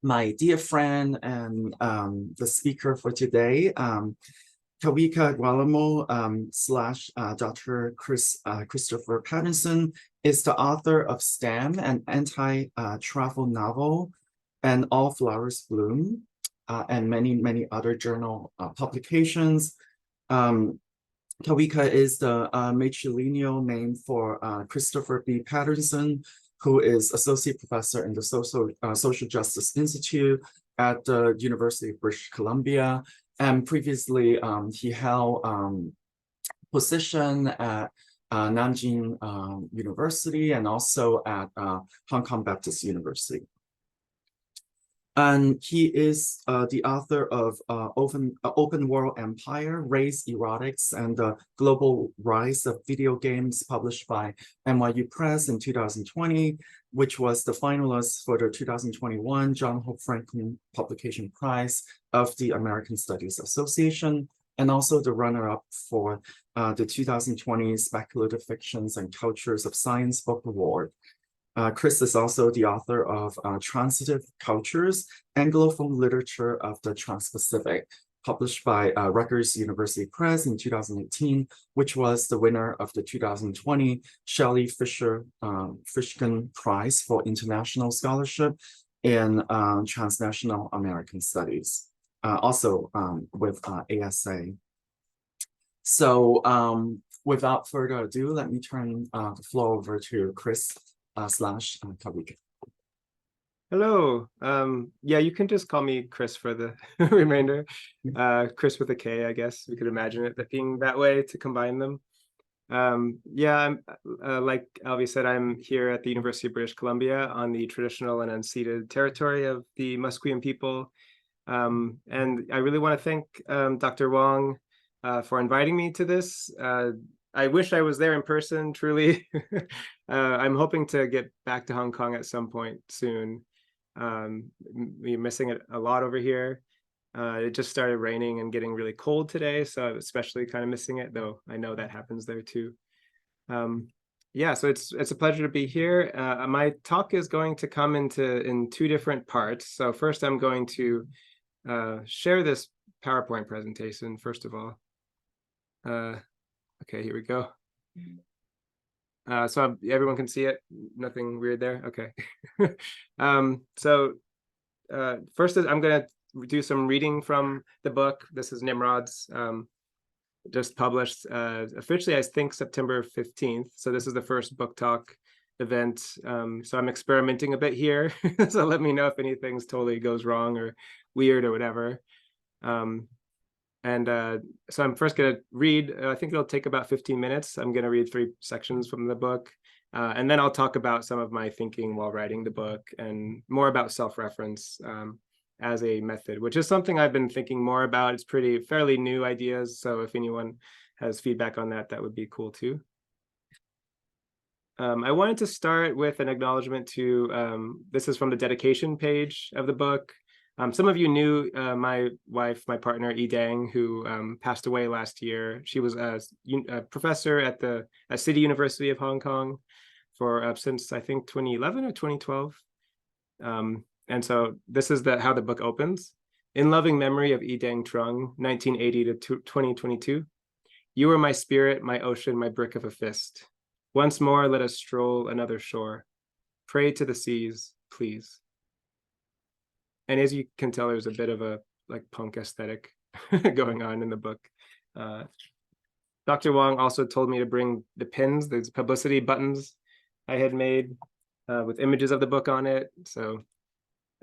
my dear friend and the speaker for today, Kawika Guillermo slash Dr. Christopher Patterson is the author of STEM, an anti-travel novel, and All Flowers Bloom, and many other journal publications. Kawika is the matrilineal name for Christopher B. Patterson, who is Associate Professor in the Social Justice Institute at the University of British Columbia. And previously, he held position at Nanjing University and also at Hong Kong Baptist University. And he is the author of Open World Empire, Race, Erotics, and the Global Rise of Video Games, published by NYU Press in 2020, which was the finalist for the 2021 John Hope Franklin Publication Prize of the American Studies Association, and also the runner-up for the 2020 Speculative Fictions and Cultures of Science Book Award. Chris is also the author of Transitive Cultures, Anglophone Literature of the Trans-Pacific, published by Rutgers University Press in 2018, which was the winner of the 2020 Shelley Fishkin Prize for International Scholarship in Transnational American Studies, also with ASA. So without further ado, let me turn the floor over to Chris slash Kawika. Hello. Yeah, you can just call me Chris for the remainder. Chris with a K, I guess. We could imagine it being that way to combine them. Yeah, I'm, like Alvin said, I'm here at the University of British Columbia on the traditional and unceded territory of the Musqueam people. And I really want to thank Dr. Wong for inviting me to this. I wish I was there in person, truly. I'm hoping to get back to Hong Kong at some point soon. We're missing it a lot over here. It just started raining and getting really cold today, so I'm especially kind of missing it, though I know that happens there too. Yeah, so it's a pleasure to be here. My talk is going to come in two different parts. So first I'm going to share this PowerPoint presentation, first of all. Okay, here we go. So everyone can see it, nothing weird there, okay. First I'm gonna do some reading from the book. This is Nimrod's, just published officially, I think, September 15th. So this is the first book talk event. So I'm experimenting a bit here. So let me know if anything totally goes wrong or weird or whatever. So I'm first going to read, I think it'll take about 15 minutes. I'm going to read 3 sections from the book. And then I'll talk about some of my thinking while writing the book and more about self-reference as a method, which is something I've been thinking more about. It's fairly new ideas. So if anyone has feedback on that, that would be cool too. I wanted to start with an acknowledgement to, this is from the dedication page of the book. Some of you knew my wife, my partner, Yi Dang, who passed away last year. She was a professor at the City University of Hong Kong for since I think 2011 or 2012. And so this is how the book opens. In loving memory of Yi Dang Trung, 1980 to 2022. You are my spirit, my ocean, my brick of a fist. Once more, let us stroll another shore. Pray to the seas, please. And as you can tell, there's a bit of a punk aesthetic going on in the book. Dr. Wong also told me to bring the pins, those publicity buttons I had made with images of the book on it. So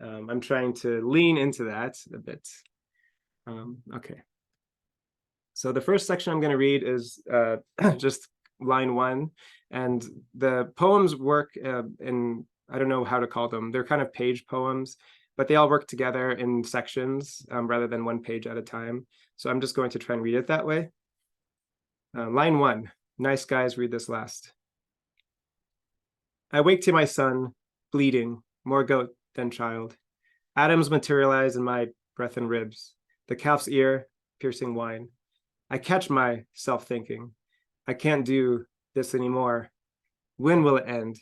I'm trying to lean into that a bit. Okay. So the first section I'm going to read is just line 1. And the poems work in, I don't know how to call them. They're kind of page poems, but they all work together in sections rather than one page at a time. So I'm just going to try and read it that way. Line 1, nice guys, read this last. I wake to my son, bleeding, more goat than child. Atoms materialize in my breath and ribs, the calf's ear, piercing wine. I catch myself thinking, I can't do this anymore. When will it end?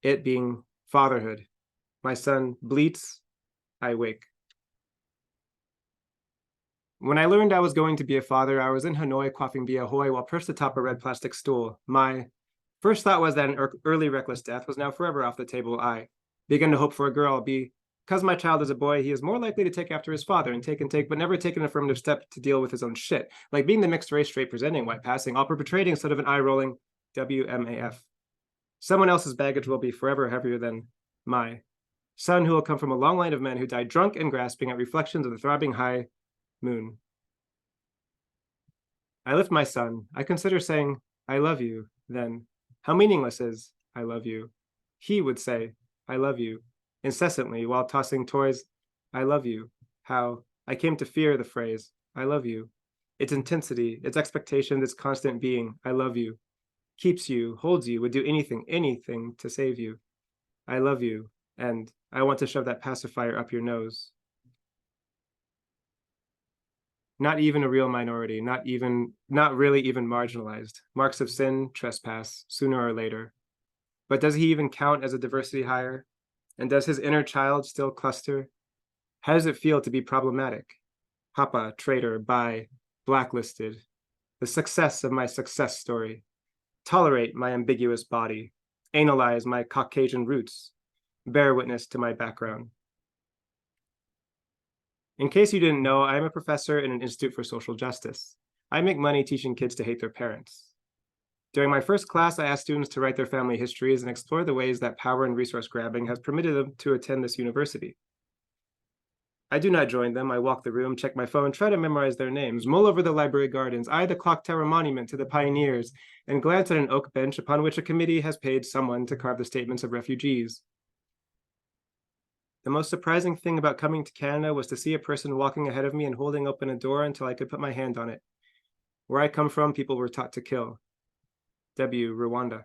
It being fatherhood. My son bleats, I wake. When I learned I was going to be a father, I was in Hanoi quaffing bia hoi while perched atop a red plastic stool. My first thought was that an early reckless death was now forever off the table. I began to hope for a girl. Because my child is a boy, he is more likely to take after his father and take, but never take an affirmative step to deal with his own shit, like being the mixed race straight presenting, white passing, all perpetrating instead of an eye rolling WMAF. Someone else's baggage will be forever heavier than my son, who will come from a long line of men who died drunk and grasping at reflections of the throbbing high moon. I lift my son. I consider saying, I love you, then. How meaningless is, I love you. He would say, I love you, incessantly while tossing toys, I love you. How I came to fear the phrase, I love you. Its intensity, its expectation, its constant being, I love you. Keeps you, holds you, would do anything to save you. I love you, and I want to shove that pacifier up your nose. Not even a real minority, not really even marginalized. Marks of sin, trespass, sooner or later. But does he even count as a diversity hire? And does his inner child still cluster? How does it feel to be problematic? Papa, traitor, bi, blacklisted. The success of my success story. Tolerate my ambiguous body. Analyze my Caucasian roots. Bear witness to my background. In case you didn't know, I'm a professor in an institute for social justice. I make money teaching kids to hate their parents. During my first class, I asked students to write their family histories and explore the ways that power and resource grabbing has permitted them to attend this university. I do not join them. I walk the room, check my phone, try to memorize their names, mull over the library gardens, eye the clock tower monument to the pioneers, and glance at an oak bench upon which a committee has paid someone to carve the statements of refugees. The most surprising thing about coming to Canada was to see a person walking ahead of me and holding open a door until I could put my hand on it. Where I come from, people were taught to kill. Rwanda.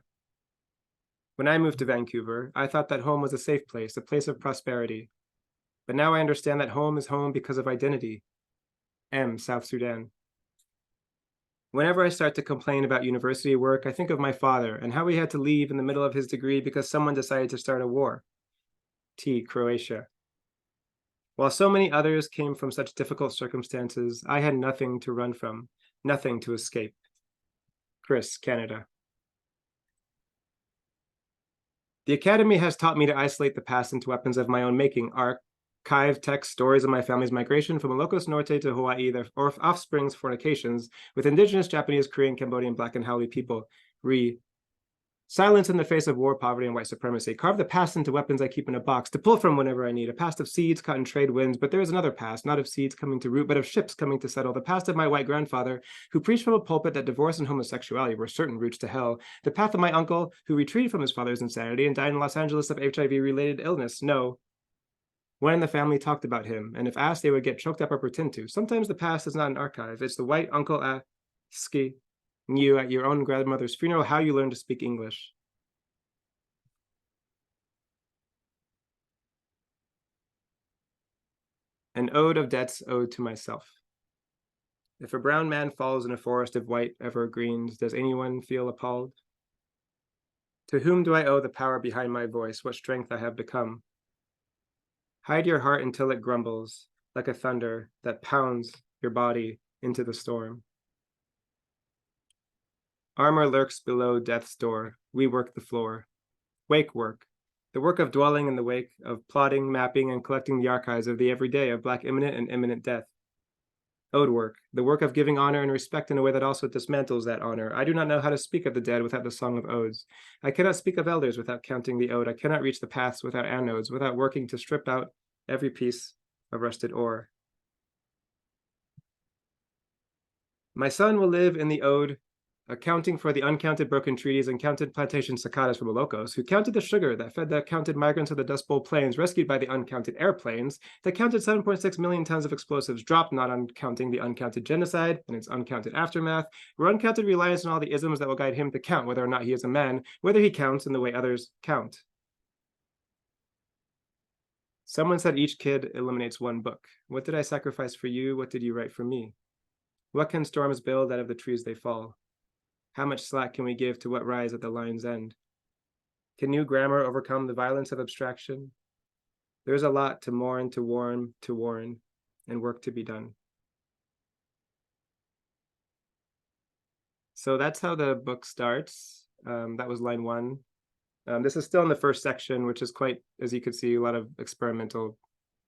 When I moved to Vancouver, I thought that home was a safe place, a place of prosperity. But now I understand that home is home because of identity. South Sudan. Whenever I start to complain about university work, I think of my father and how he had to leave in the middle of his degree because someone decided to start a war. Croatia. While so many others came from such difficult circumstances, I had nothing to run from, nothing to escape. Chris, Canada. The Academy has taught me to isolate the past into weapons of my own making, archive text stories of my family's migration from Ilocos Norte to Hawaii, their offspring's fornications with indigenous Japanese, Korean, Cambodian, Black, and Haole people, silence in the face of war, poverty, and white supremacy. Carve the past into weapons I keep in a box to pull from whenever I need. A past of seeds caught in trade winds, but there is another past, not of seeds coming to root, but of ships coming to settle. The past of my white grandfather, who preached from a pulpit that divorce and homosexuality were certain routes to hell. The path of my uncle, who retreated from his father's insanity and died in Los Angeles of HIV-related illness. No. One in the family talked about him, and if asked, they would get choked up or pretend to. Sometimes the past is not an archive. It's the white uncle asking you at your own grandmother's funeral how you learned to speak English. An ode of debts owed to myself. If a brown man falls in a forest of white evergreens, does anyone feel appalled? To whom do I owe the power behind my voice, what strength I have become? Hide your heart until it grumbles, like a thunder that pounds your body into the storm. Armor lurks below death's door. We work the floor. Wake work. The work of dwelling in the wake of plotting, mapping, and collecting the archives of the everyday of Black imminent and imminent death. Ode work, the work of giving honor and respect in a way that also dismantles that honor. I do not know how to speak of the dead without the song of odes. I cannot speak of elders without counting the ode. I cannot reach the paths without anodes, without working to strip out every piece of rusted ore. My son will live in the ode, accounting for the uncounted broken treaties and counted plantation cicadas from Ilocos, who counted the sugar that fed the counted migrants of the Dust Bowl plains, rescued by the uncounted airplanes, that counted 7.6 million tons of explosives dropped, not uncounting the uncounted genocide and its uncounted aftermath, or uncounted reliance on all the isms that will guide him to count whether or not he is a man, whether he counts in the way others count. Someone said each kid eliminates one book. What did I sacrifice for you? What did you write for me? What can storms build out of the trees they fall? How much slack can we give to what rise at the line's end? Can new grammar overcome the violence of abstraction? There's a lot to mourn, to warn, to warn, and work to be done. So that's how the book starts. That was line 1. This is still in the first section, which is quite, as you could see, a lot of experimental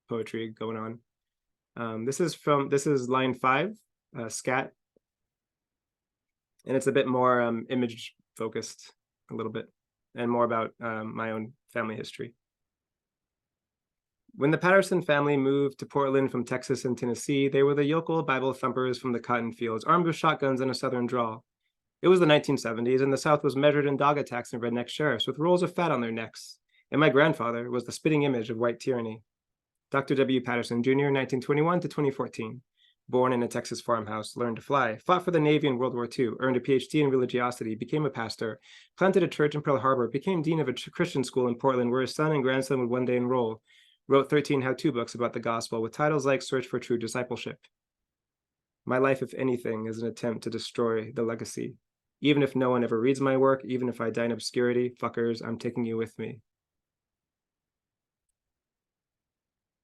poetry going on. This is line 5, scat, and it's a bit more image focused, a little bit, and more about my own family history. When the Patterson family moved to Portland from Texas and Tennessee, they were the yokel Bible thumpers from the cotton fields, armed with shotguns and a Southern drawl. It was the 1970s, and the South was measured in dog attacks and redneck sheriffs with rolls of fat on their necks, and my grandfather was the spitting image of white tyranny. Dr. W. Patterson, Jr., 1921 to 2014. Born in a Texas farmhouse, learned to fly, fought for the Navy in World War II, earned a PhD in religiosity, became a pastor, planted a church in Pearl Harbor, became dean of a Christian school in Portland where his son and grandson would one day enroll, wrote 13 how-to books about the gospel with titles like Search for True Discipleship. My life, if anything, is an attempt to destroy the legacy. Even if no one ever reads my work, even if I die in obscurity, fuckers, I'm taking you with me.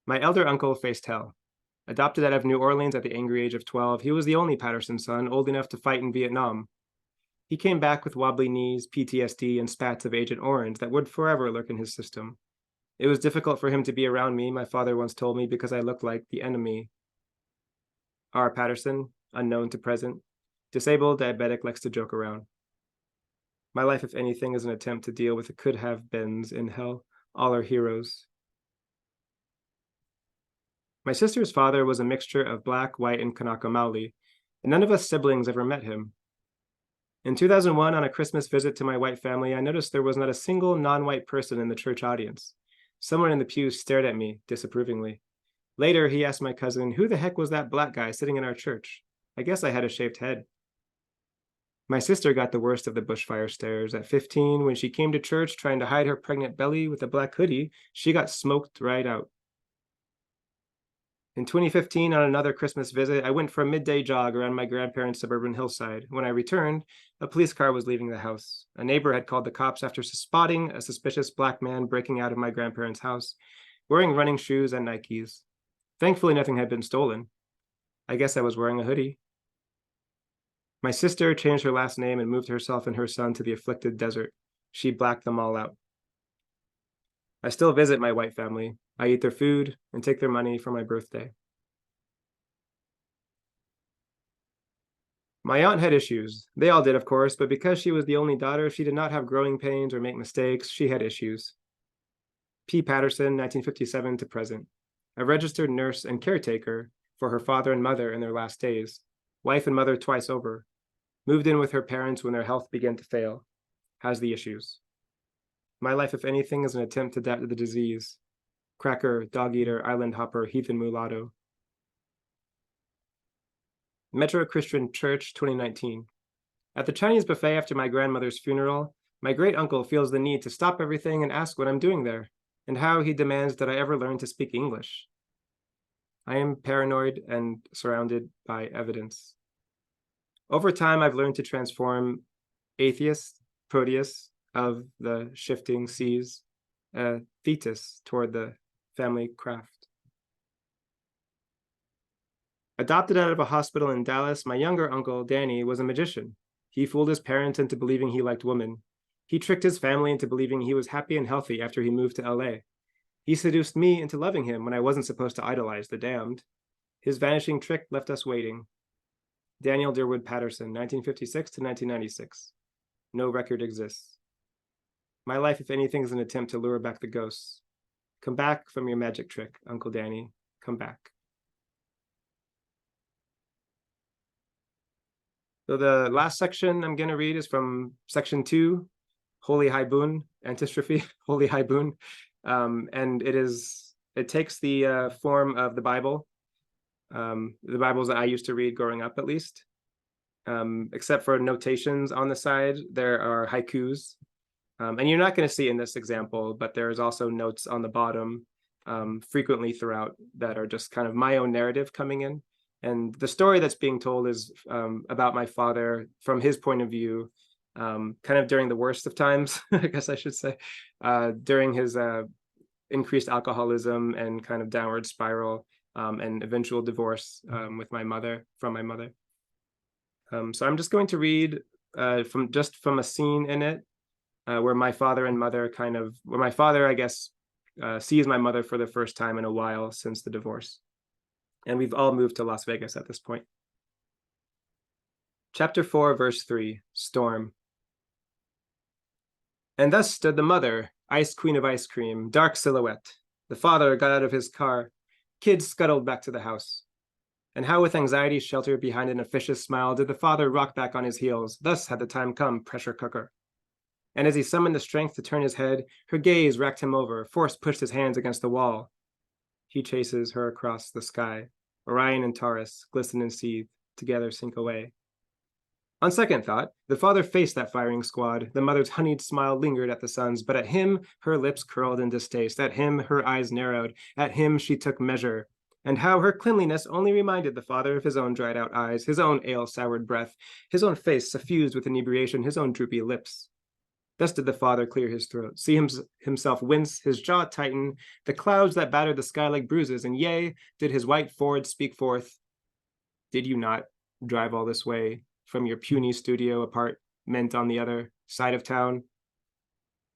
My elder uncle faced hell. Adopted out of New Orleans at the angry age of 12, he was the only Patterson son old enough to fight in Vietnam. He came back with wobbly knees, PTSD, and spats of Agent Orange that would forever lurk in his system. It was difficult for him to be around me, my father once told me, because I looked like the enemy. R. Patterson, unknown to present, disabled, diabetic, likes to joke around. My life, if anything, is an attempt to deal with the could-have-beens in hell. All are heroes. My sister's father was a mixture of black, white, and Kanaka Maoli, and none of us siblings ever met him. In 2001, on a Christmas visit to my white family, I noticed there was not a single non-white person in the church audience. Someone in the pew stared at me disapprovingly. Later, he asked my cousin, who the heck was that black guy sitting in our church? I guess I had a shaved head. My sister got the worst of the bushfire stares. At 15, when she came to church trying to hide her pregnant belly with a black hoodie, she got smoked right out. In 2015, on another Christmas visit, I went for a midday jog around my grandparents' suburban hillside. When I returned, a police car was leaving the house. A neighbor had called the cops after spotting a suspicious black man breaking out of my grandparents' house, wearing running shoes and Nikes. Thankfully, nothing had been stolen. I guess I was wearing a hoodie. My sister changed her last name and moved herself and her son to the afflicted desert. She blacked them all out. I still visit my white family. I eat their food and take their money for my birthday. My aunt had issues. They all did, of course, but because she was the only daughter, she did not have growing pains or make mistakes. She had issues. P. Patterson, 1957 to present. A registered nurse and caretaker for her father and mother in their last days. Wife and mother twice over. Moved in with her parents when their health began to fail. Has the issues. My life, if anything, is an attempt to adapt to the disease. Cracker, dog eater, island hopper, heathen mulatto. Metro Christian Church, 2019. At the Chinese buffet after my grandmother's funeral, my great uncle feels the need to stop everything and ask what I'm doing there, and how he demands that I ever learn to speak English. I am paranoid and surrounded by evidence. Over time, I've learned to transform atheist, Proteus of the shifting seas, a fetus toward the family craft. Adopted out of a hospital in Dallas, my younger uncle, Danny, was a magician. He fooled his parents into believing he liked women. He tricked his family into believing he was happy and healthy after he moved to LA. He seduced me into loving him when I wasn't supposed to idolize the damned. His vanishing trick left us waiting. Daniel Deerwood Patterson, 1956 to 1996. No record exists. My life, if anything, is an attempt to lure back the ghosts. Come back from your magic trick, Uncle Danny. Come back. So the last section I'm going to read is from section 2, Holy High Boon, Antistrophe, Holy High Boon. And it takes the form of the Bible, the Bibles that I used to read growing up, at least. Except for notations on the side, there are haikus. And you're not going to see in this example, but there's also notes on the bottom frequently throughout that are just kind of my own narrative coming in. And the story that's being told is about my father from his point of view, kind of during the worst of times, I guess I should say, during his increased alcoholism and kind of downward spiral, and eventual divorce from my mother. So I'm just going to read from a scene in it where my father, I guess, sees my mother for the first time in a while since the divorce. And we've all moved to Las Vegas at this point. Chapter 4, verse 3, Storm. And thus stood the mother, ice queen of ice cream, dark silhouette. The father got out of his car. Kids scuttled back to the house. And how with anxiety sheltered behind an officious smile did the father rock back on his heels. Thus had the time come, pressure cooker. And as he summoned the strength to turn his head, her gaze racked him over. Force pushed his hands against the wall. He chases her across the sky. Orion and Taurus glisten and seethe, together sink away. On second thought, the father faced that firing squad. The mother's honeyed smile lingered at the son's, but at him her lips curled in distaste. At him her eyes narrowed. At him she took measure. And how her cleanliness only reminded the father of his own dried out eyes, his own ale-soured breath, his own face suffused with inebriation, his own droopy lips. Thus did the father clear his throat, see himself wince, his jaw tighten, the clouds that battered the sky like bruises, and yea, did his white Ford speak forth, did you not drive all this way from your puny studio apartment on the other side of town?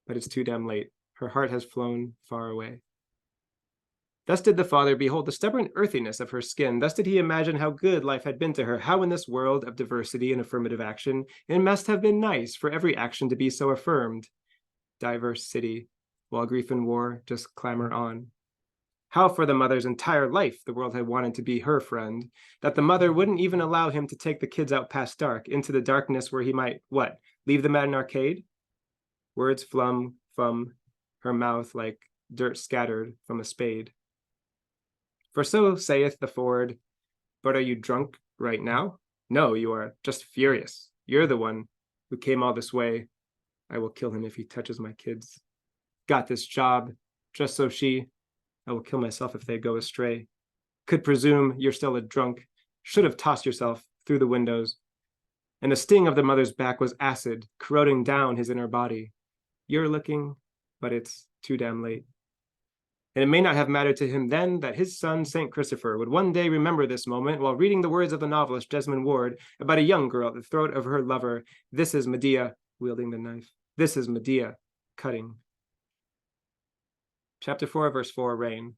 But it's too damn late. Her heart has flown far away. Thus did the father behold the stubborn earthiness of her skin. Thus did he imagine how good life had been to her, how in this world of diversity and affirmative action, it must have been nice for every action to be so affirmed. Diverse city, while grief and war just clamor on. How for the mother's entire life the world had wanted to be her friend, that the mother wouldn't even allow him to take the kids out past dark, into the darkness where he might, what, leave them at an arcade? Words flum from her mouth like dirt scattered from a spade. For so saith the forward, but are you drunk right now? No, you are just furious. You're the one who came all this way. I will kill him if he touches my kids. Got this job, just so I will kill myself if they go astray. Could presume you're still a drunk. Should have tossed yourself through the windows. And the sting of the mother's back was acid, corroding down his inner body. You're looking, but it's too damn late. And it may not have mattered to him then that his son, St. Christopher, would one day remember this moment while reading the words of the novelist Jesmond Ward about a young girl at the throat of her lover. This is Medea, wielding the knife. This is Medea, cutting. Chapter 4, verse 4, Rain.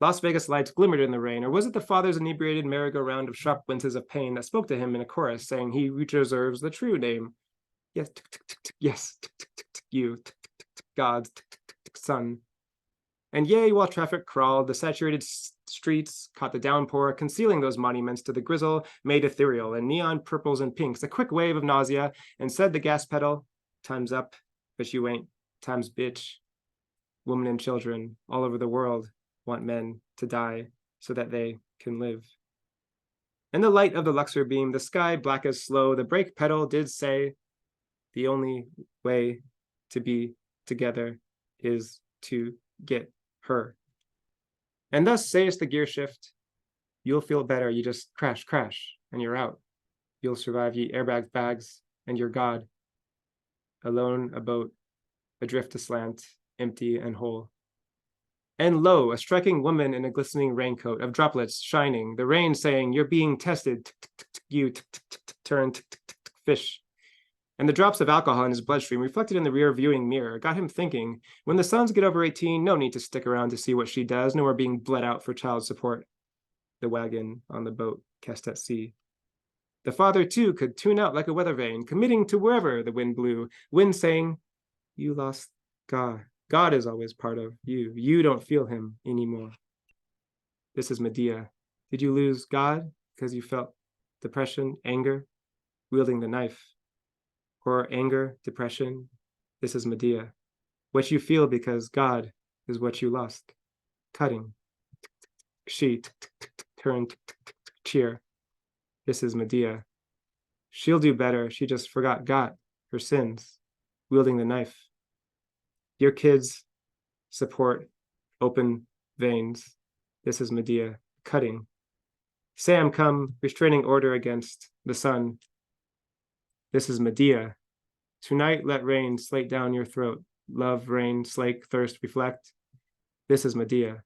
Las Vegas lights glimmered in the rain, or was it the father's inebriated merry-go-round of sharp winces of pain that spoke to him in a chorus, saying he reserves the true name? Yes, tick, tick, tick, tick, yes, tick, tick, tick, tick, you, tick, tick, tick, tick, God's, tick, tick, tick, tick, son. And yea, while traffic crawled, the saturated streets caught the downpour, concealing those monuments to the grizzle made ethereal in neon purples and pinks, a quick wave of nausea, and said the gas pedal, time's up, but you ain't, time's bitch. Women and children all over the world want men to die so that they can live. In the light of the Luxor beam, the sky black as slow, the brake pedal did say, the only way to be together is to get her. And thus says the gear shift, you'll feel better, you just crash, and you're out. You'll survive ye airbag bags, and you're God. Alone, a boat, adrift aslant, empty and whole. And lo, a striking woman in a glistening raincoat of droplets shining, the rain saying, you're being tested, you turn fish. And the drops of alcohol in his bloodstream reflected in the rear viewing mirror got him thinking, when the sons get over 18, no need to stick around to see what she does, no more being bled out for child support. The wagon on the boat cast at sea. The father, too, could tune out like a weather vane, committing to wherever the wind blew, wind saying, you lost God. God is always part of you. You don't feel him anymore. This is Medea. Did you lose God because you felt depression, anger, wielding the knife? Or anger, depression? This is Medea. What you feel because God is what you lost. Cutting. She turned cheer. This is Medea. She'll do better. She just forgot God, her sins, wielding the knife. Your kids support open veins. This is Medea, cutting. Sam, come, restraining order against the sun. This is Medea. Tonight let rain slate down your throat. Love, rain, slake, thirst, reflect. This is Medea.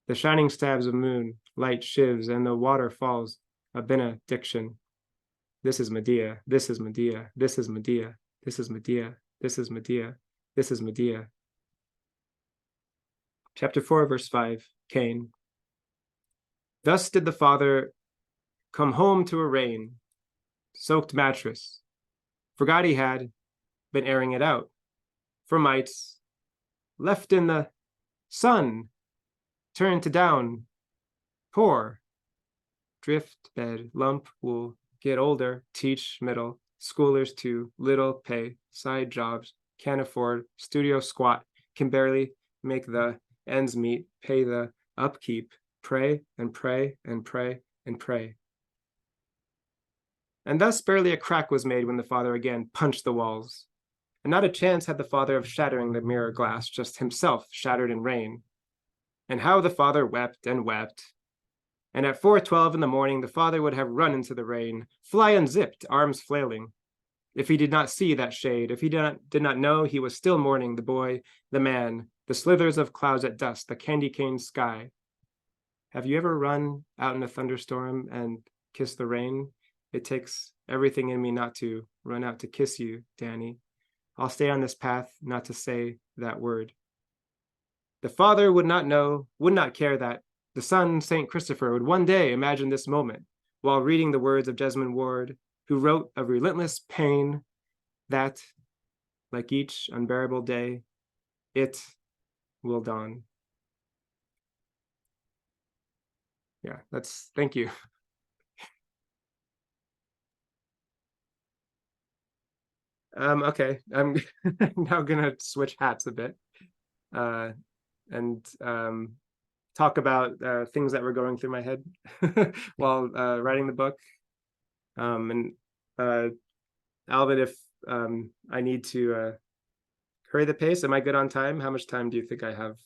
The shining stabs of moon, light shivs, and the water falls, a benediction. This is Medea, this is Medea, this is Medea, this is Medea, this is Medea, this is Medea. Chapter 4, verse 5, Cain. Thus did the father come home to a rain-soaked mattress. Forgot he had been airing it out for mites left in the sun, turned to down, pour, drift, bed, lump, wool, get older, teach, middle, schoolers too, little pay, side jobs, can't afford, studio squat, can barely make the ends meet, pay the upkeep, pray and pray and pray and pray. And thus barely a crack was made when the father again punched the walls. And not a chance had the father of shattering the mirror glass, just himself shattered in rain. And how the father wept and wept. And at 4:12 in the morning, the father would have run into the rain, fly unzipped, arms flailing. If he did not see that shade, if he did not know he was still mourning the boy, the man, the slithers of clouds at dusk, the candy cane sky. Have you ever run out in a thunderstorm and kissed the rain? It takes everything in me not to run out to kiss you, Danny. I'll stay on this path not to say that word. The father would not know, would not care that the son, St. Christopher, would one day imagine this moment while reading the words of Jesmond Ward, who wrote of relentless pain that, like each unbearable day, it will dawn. Yeah, thank you. Okay, I'm now gonna switch hats a bit and talk about things that were going through my head while writing the book. And Alvin, if I need to hurry the pace, am I good on time? How much time do you think I have?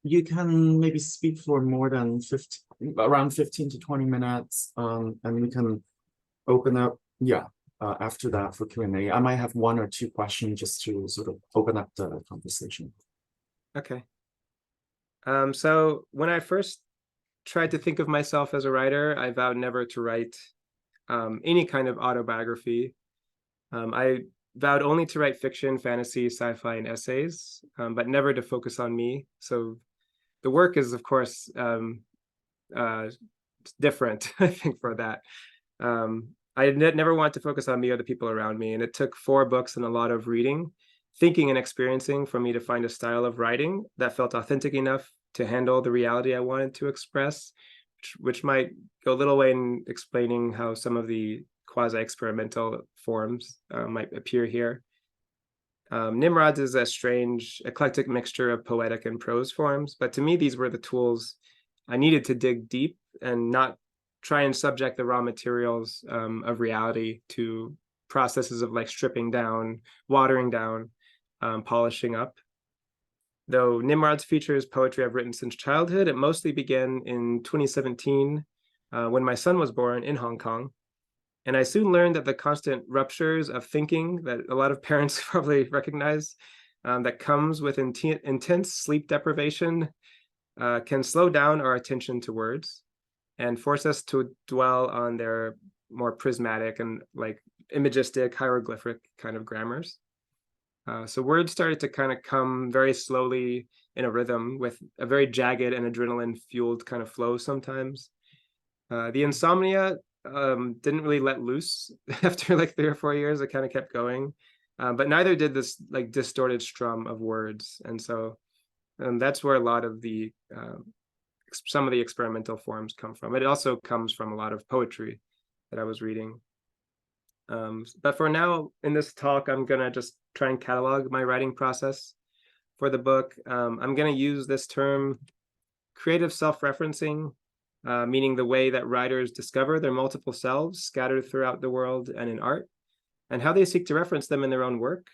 You can maybe speak for more than around 15 to 20 minutes, and we can open up, after that for Q&A. I might have one or two questions just to sort of open up the conversation. Okay. So when I first tried to think of myself as a writer, I vowed never to write any kind of autobiography. I vowed only to write fiction, fantasy, sci-fi, and essays, but never to focus on me. So the work is, of course, different, I think, for that. I never wanted to focus on me or the people around me, and it took 4 books and a lot of reading, thinking, and experiencing for me to find a style of writing that felt authentic enough to handle the reality I wanted to express, which might go a little way in explaining how some of the quasi-experimental forms might appear here. Nimrod's is a strange, eclectic mixture of poetic and prose forms, but to me, these were the tools I needed to dig deep and not try and subject the raw materials of reality to processes of like stripping down, watering down, polishing up. Though Nimrod's features poetry I've written since childhood, it mostly began in 2017 when my son was born in Hong Kong. And I soon learned that the constant ruptures of thinking that a lot of parents probably recognize that comes with intense sleep deprivation can slow down our attention to words and force us to dwell on their more prismatic and like imagistic hieroglyphic kind of grammars. So words started to kind of come very slowly in a rhythm with a very jagged and adrenaline-fueled kind of flow sometimes. The insomnia didn't really let loose after like 3 or 4 years. It kind of kept going, but neither did this like distorted strum of words. And so that's where a lot of the some of the experimental forms come from. It also comes from a lot of poetry that I was reading. But for now, in this talk, I'm gonna just try and catalog my writing process for the book. I'm gonna use this term, creative self-referencing, meaning the way that writers discover their multiple selves scattered throughout the world and in art, and how they seek to reference them in their own work,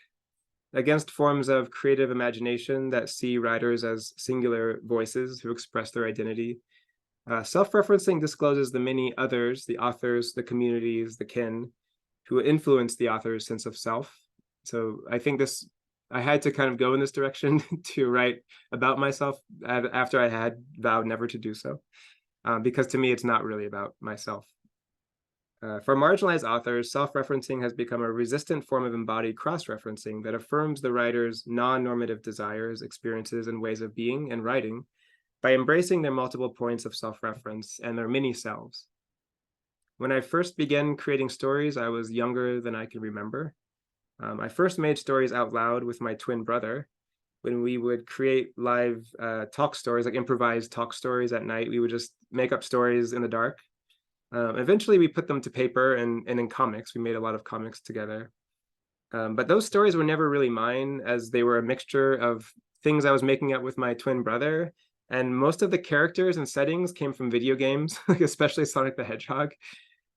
against forms of creative imagination that see writers as singular voices who express their identity. Self-referencing discloses the many others, the authors, the communities, the kin, who influence the author's sense of self. So I think this I had to kind of go in this direction to write about myself after I had vowed never to do so, because to me, it's not really about myself. For marginalized authors, self-referencing has become a resistant form of embodied cross-referencing that affirms the writer's non-normative desires, experiences, and ways of being and writing by embracing their multiple points of self-reference and their mini selves. When I first began creating stories, I was younger than I can remember. I first made stories out loud with my twin brother. When we would create live talk stories, like improvised talk stories at night, we would just make up stories in the dark. Eventually, we put them to paper and in comics. We made a lot of comics together. But those stories were never really mine, as they were a mixture of things I was making up with my twin brother. And most of the characters and settings came from video games, like especially Sonic the Hedgehog.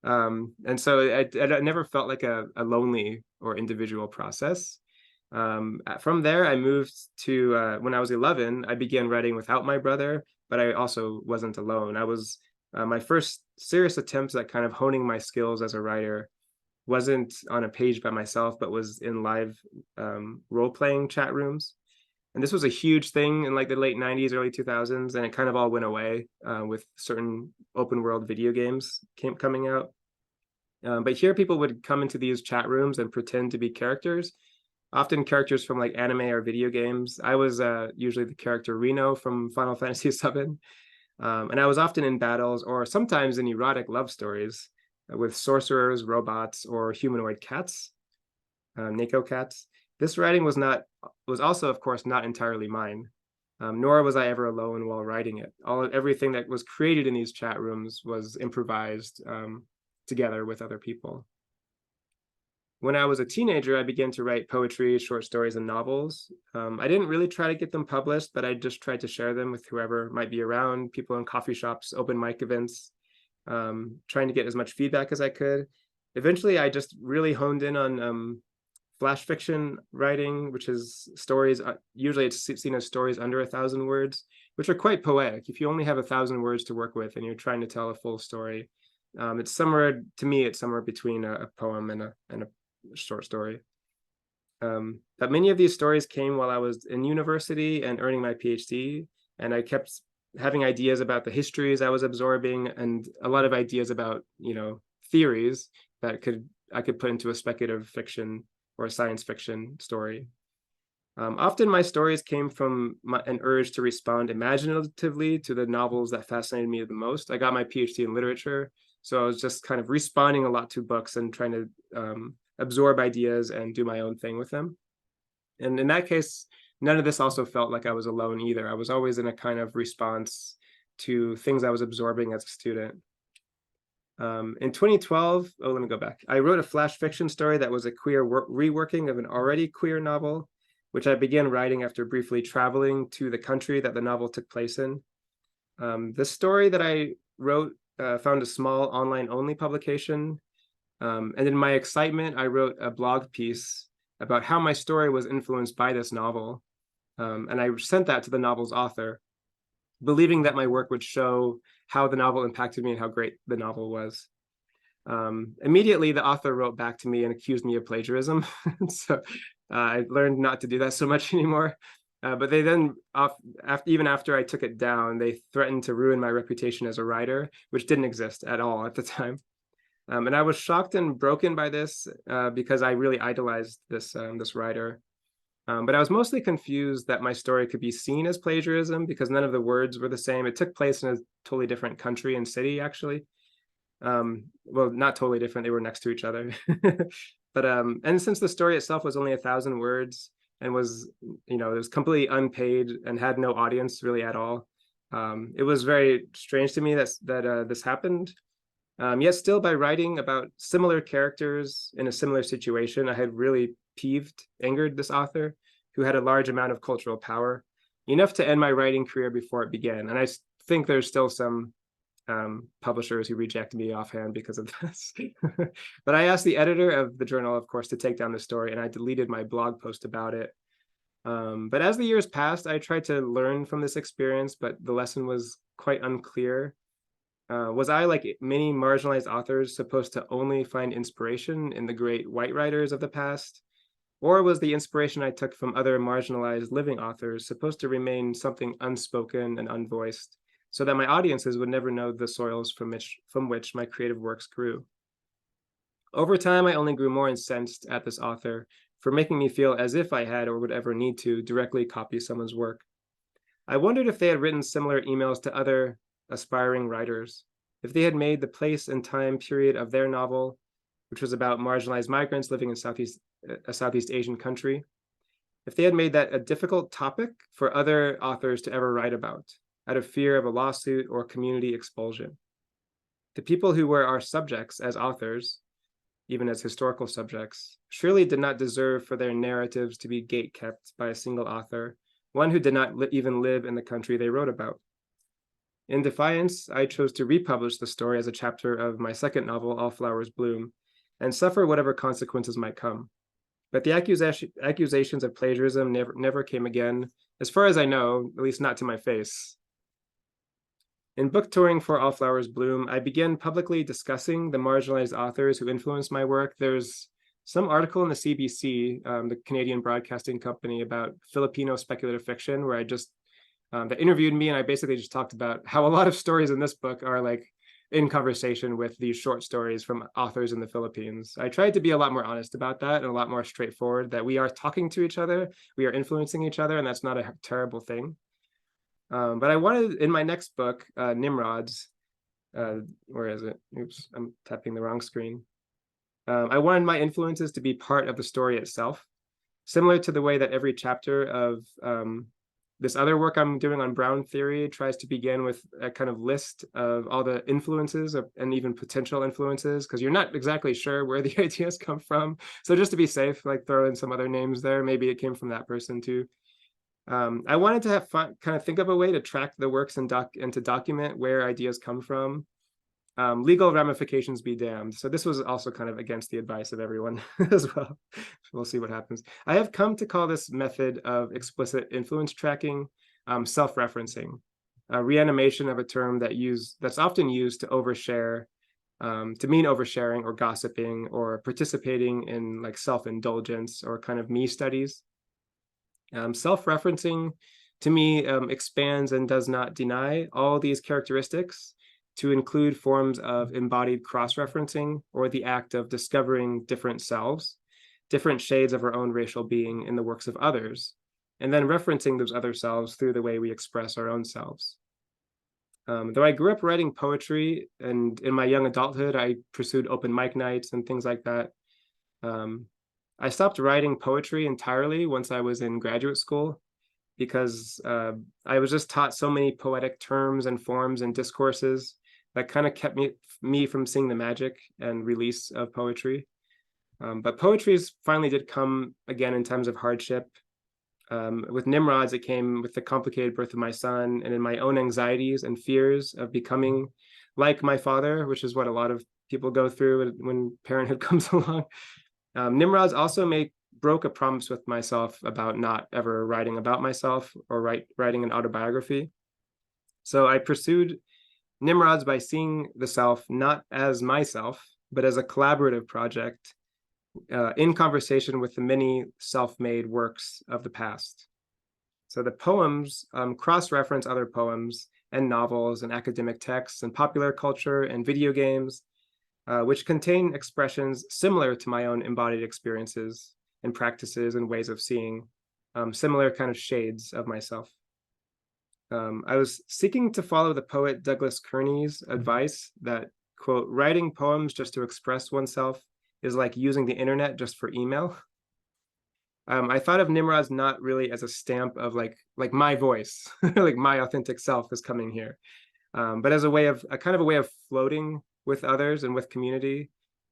And so it never felt like a lonely or individual process. From there, I moved to, when I was 11, I began writing without my brother, but I also wasn't alone. I was, my first serious attempts at kind of honing my skills as a writer wasn't on a page by myself, but was in live role-playing chat rooms. And this was a huge thing in like the late 90s, early 2000s, and it kind of all went away with certain open world video games coming out. But here people would come into these chat rooms and pretend to be characters, often characters from like anime or video games. I was usually the character Reno from Final Fantasy VII. And I was often in battles or sometimes in erotic love stories with sorcerers, robots, or humanoid cats, Neko cats. This writing was also, of course, not entirely mine, nor was I ever alone while writing it. Everything that was created in these chat rooms was improvised together with other people. When I was a teenager, I began to write poetry, short stories, and novels. I didn't really try to get them published, but I just tried to share them with whoever might be around, people in coffee shops, open mic events, trying to get as much feedback as I could. Eventually, I just really honed in on flash fiction writing, which is stories, usually it's seen as stories under 1,000 words, which are quite poetic. If you only have 1,000 words to work with and you're trying to tell a full story, it's somewhere, to me, it's somewhere between a poem and a short story. But many of these stories came while I was in university and earning my PhD, and I kept having ideas about the histories I was absorbing and a lot of ideas about, theories that I could put into a speculative fiction or a science fiction story. Often my stories came from an urge to respond imaginatively to the novels that fascinated me the most. I got my PhD in literature, so I was just kind of responding a lot to books and trying to absorb ideas and do my own thing with them. And in that case, none of this also felt like I was alone either. I was always in a kind of response to things I was absorbing as a student. In 2012, let me go back. I wrote a flash fiction story that was a queer reworking of an already queer novel, which I began writing after briefly traveling to the country that the novel took place in. The story that I wrote found a small online-only publication. And in my excitement, I wrote a blog piece about how my story was influenced by this novel. And I sent that to the novel's author, believing that my work would show how the novel impacted me and how great the novel was. Immediately, the author wrote back to me and accused me of plagiarism. So I learned not to do that so much anymore. But they then, even after I took it down, they threatened to ruin my reputation as a writer, which didn't exist at all at the time. And I was shocked and broken by this because I really idolized this writer. But I was mostly confused that my story could be seen as plagiarism because none of the words were the same. It took place in a totally different country and city, actually. Well, not totally different. They were next to each other. But and since the story itself was only 1,000 words and was, it was completely unpaid and had no audience really at all, it was very strange to me that this happened. Yet still, by writing about similar characters in a similar situation, I had really angered this author who had a large amount of cultural power, enough to end my writing career before it began. And I think there's still some publishers who reject me offhand because of this. But I asked the editor of the journal, of course, to take down the story, and I deleted my blog post about it. But as the years passed, I tried to learn from this experience, but the lesson was quite unclear. Was I, like many marginalized authors, supposed to only find inspiration in the great white writers of the past? Or was the inspiration I took from other marginalized living authors supposed to remain something unspoken and unvoiced, so that my audiences would never know the soils from which my creative works grew? Over time, I only grew more incensed at this author for making me feel as if I had or would ever need to directly copy someone's work. I wondered if they had written similar emails to other aspiring writers, if they had made the place and time period of their novel, which was about marginalized migrants living in a Southeast Asian country, if they had made that a difficult topic for other authors to ever write about, out of fear of a lawsuit or community expulsion. The people who were our subjects as authors, even as historical subjects, surely did not deserve for their narratives to be gatekept by a single author, one who did not even live in the country they wrote about. In defiance, I chose to republish the story as a chapter of my second novel, All Flowers Bloom, and suffer whatever consequences might come. But the accusations of plagiarism never came again, as far as I know, at least not to my face. In book touring for All Flowers Bloom, I began publicly discussing the marginalized authors who influenced my work. There's some article in the CBC, the Canadian Broadcasting Company, about Filipino speculative fiction, where that interviewed me, and I basically just talked about how a lot of stories in this book are like in conversation with these short stories from authors in the Philippines. I tried to be a lot more honest about that and a lot more straightforward, that we are talking to each other, we are influencing each other, and that's not a terrible thing. But I wanted, in my next book, Nimrods, where is it? Oops, I'm tapping the wrong screen. I wanted my influences to be part of the story itself, similar to the way that every chapter of this other work I'm doing on Brown theory tries to begin with a kind of list of all the influences and even potential influences, because you're not exactly sure where the ideas come from. So just to be safe, like throw in some other names there. Maybe it came from that person too. I wanted to have fun, kind of think of a way to track the works and to document where ideas come from. Legal ramifications be damned. So this was also kind of against the advice of everyone as well. We'll see what happens. I have come to call this method of explicit influence tracking self-referencing, a reanimation of a term that's often used to overshare, to mean oversharing or gossiping or participating in like self-indulgence or kind of me studies. Self-referencing to me expands and does not deny all these characteristics to include forms of embodied cross-referencing or the act of discovering different selves, different shades of our own racial being in the works of others, and then referencing those other selves through the way we express our own selves. Though I grew up writing poetry, and in my young adulthood, I pursued open mic nights and things like that. I stopped writing poetry entirely once I was in graduate school, because I was just taught so many poetic terms and forms and discourses that kind of kept me from seeing the magic and release of poetry. But poetry finally did come again in times of hardship. With Nimrods, it came with the complicated birth of my son and in my own anxieties and fears of becoming like my father, which is what a lot of people go through when parenthood comes along. Nimrods also broke a promise with myself about not ever writing about myself or writing an autobiography. So I pursued Nimrods by seeing the self not as myself, but as a collaborative project in conversation with the many self-made works of the past. So the poems cross-reference other poems and novels and academic texts and popular culture and video games, which contain expressions similar to my own embodied experiences and practices and ways of seeing, similar kind of shades of myself. I was seeking to follow the poet Douglas Kearney's advice that, quote, writing poems just to express oneself is like using the internet just for email. I thought of Nimrods not really as a stamp of like my voice, like my authentic self is coming here, but as a kind of a way of floating with others and with community,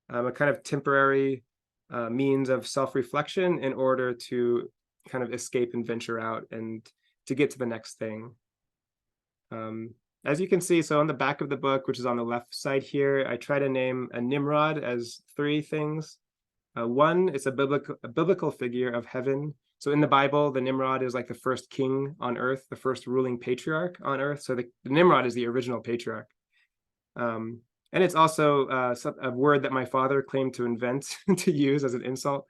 a kind of temporary means of self-reflection in order to kind of escape and venture out and to get to the next thing. As you can see, so on the back of the book, which is on the left side here, I try to name a Nimrod as three things. One, it's a biblical figure of heaven. So in the Bible, the Nimrod is like the first king on earth, the first ruling patriarch on earth. So the Nimrod is the original patriarch. And it's also a word that my father claimed to invent to use as an insult.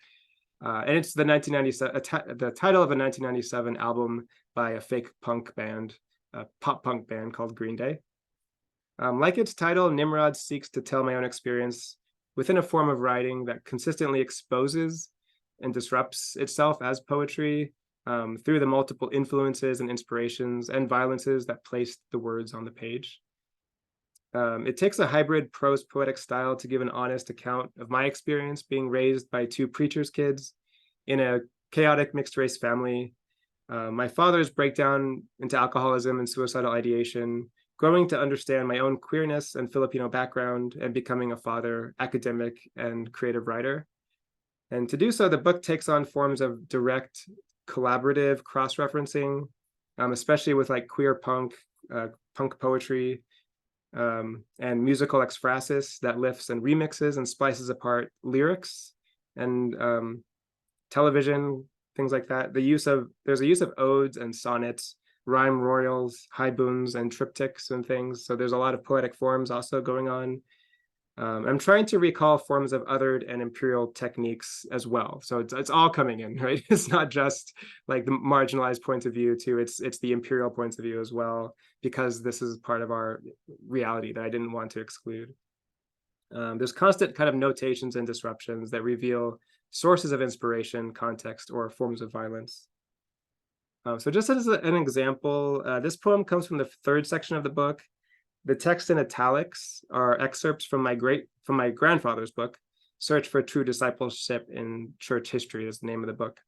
And it's the 1997, the title of a 1997 album by a fake punk band, a pop punk band called Green Day. Like its title, Nimrod seeks to tell my own experience within a form of writing that consistently exposes and disrupts itself as poetry through the multiple influences and inspirations and violences that place the words on the page. It takes a hybrid prose poetic style to give an honest account of my experience being raised by two preacher's kids in a chaotic mixed race family. My father's breakdown into alcoholism and suicidal ideation, growing to understand my own queerness and Filipino background, and becoming a father, academic, and creative writer. And to do so, the book takes on forms of direct, collaborative cross-referencing, especially with like queer punk poetry, and musical ekphrasis that lifts and remixes and splices apart lyrics and television, things like that. There's a use of odes and sonnets, rhyme royals, haibums, and triptychs and things. So there's a lot of poetic forms also going on. I'm trying to recall forms of othered and imperial techniques as well. So it's all coming in, right? It's not just like the marginalized points of view too. It's the imperial points of view as well, because this is part of our reality that I didn't want to exclude. There's constant kind of notations and disruptions that reveal sources of inspiration, context, or forms of violence. So just as an example, this poem comes from the third section of the book. The text in italics are excerpts from my grandfather's book, Search for True Discipleship in Church History is the name of the book.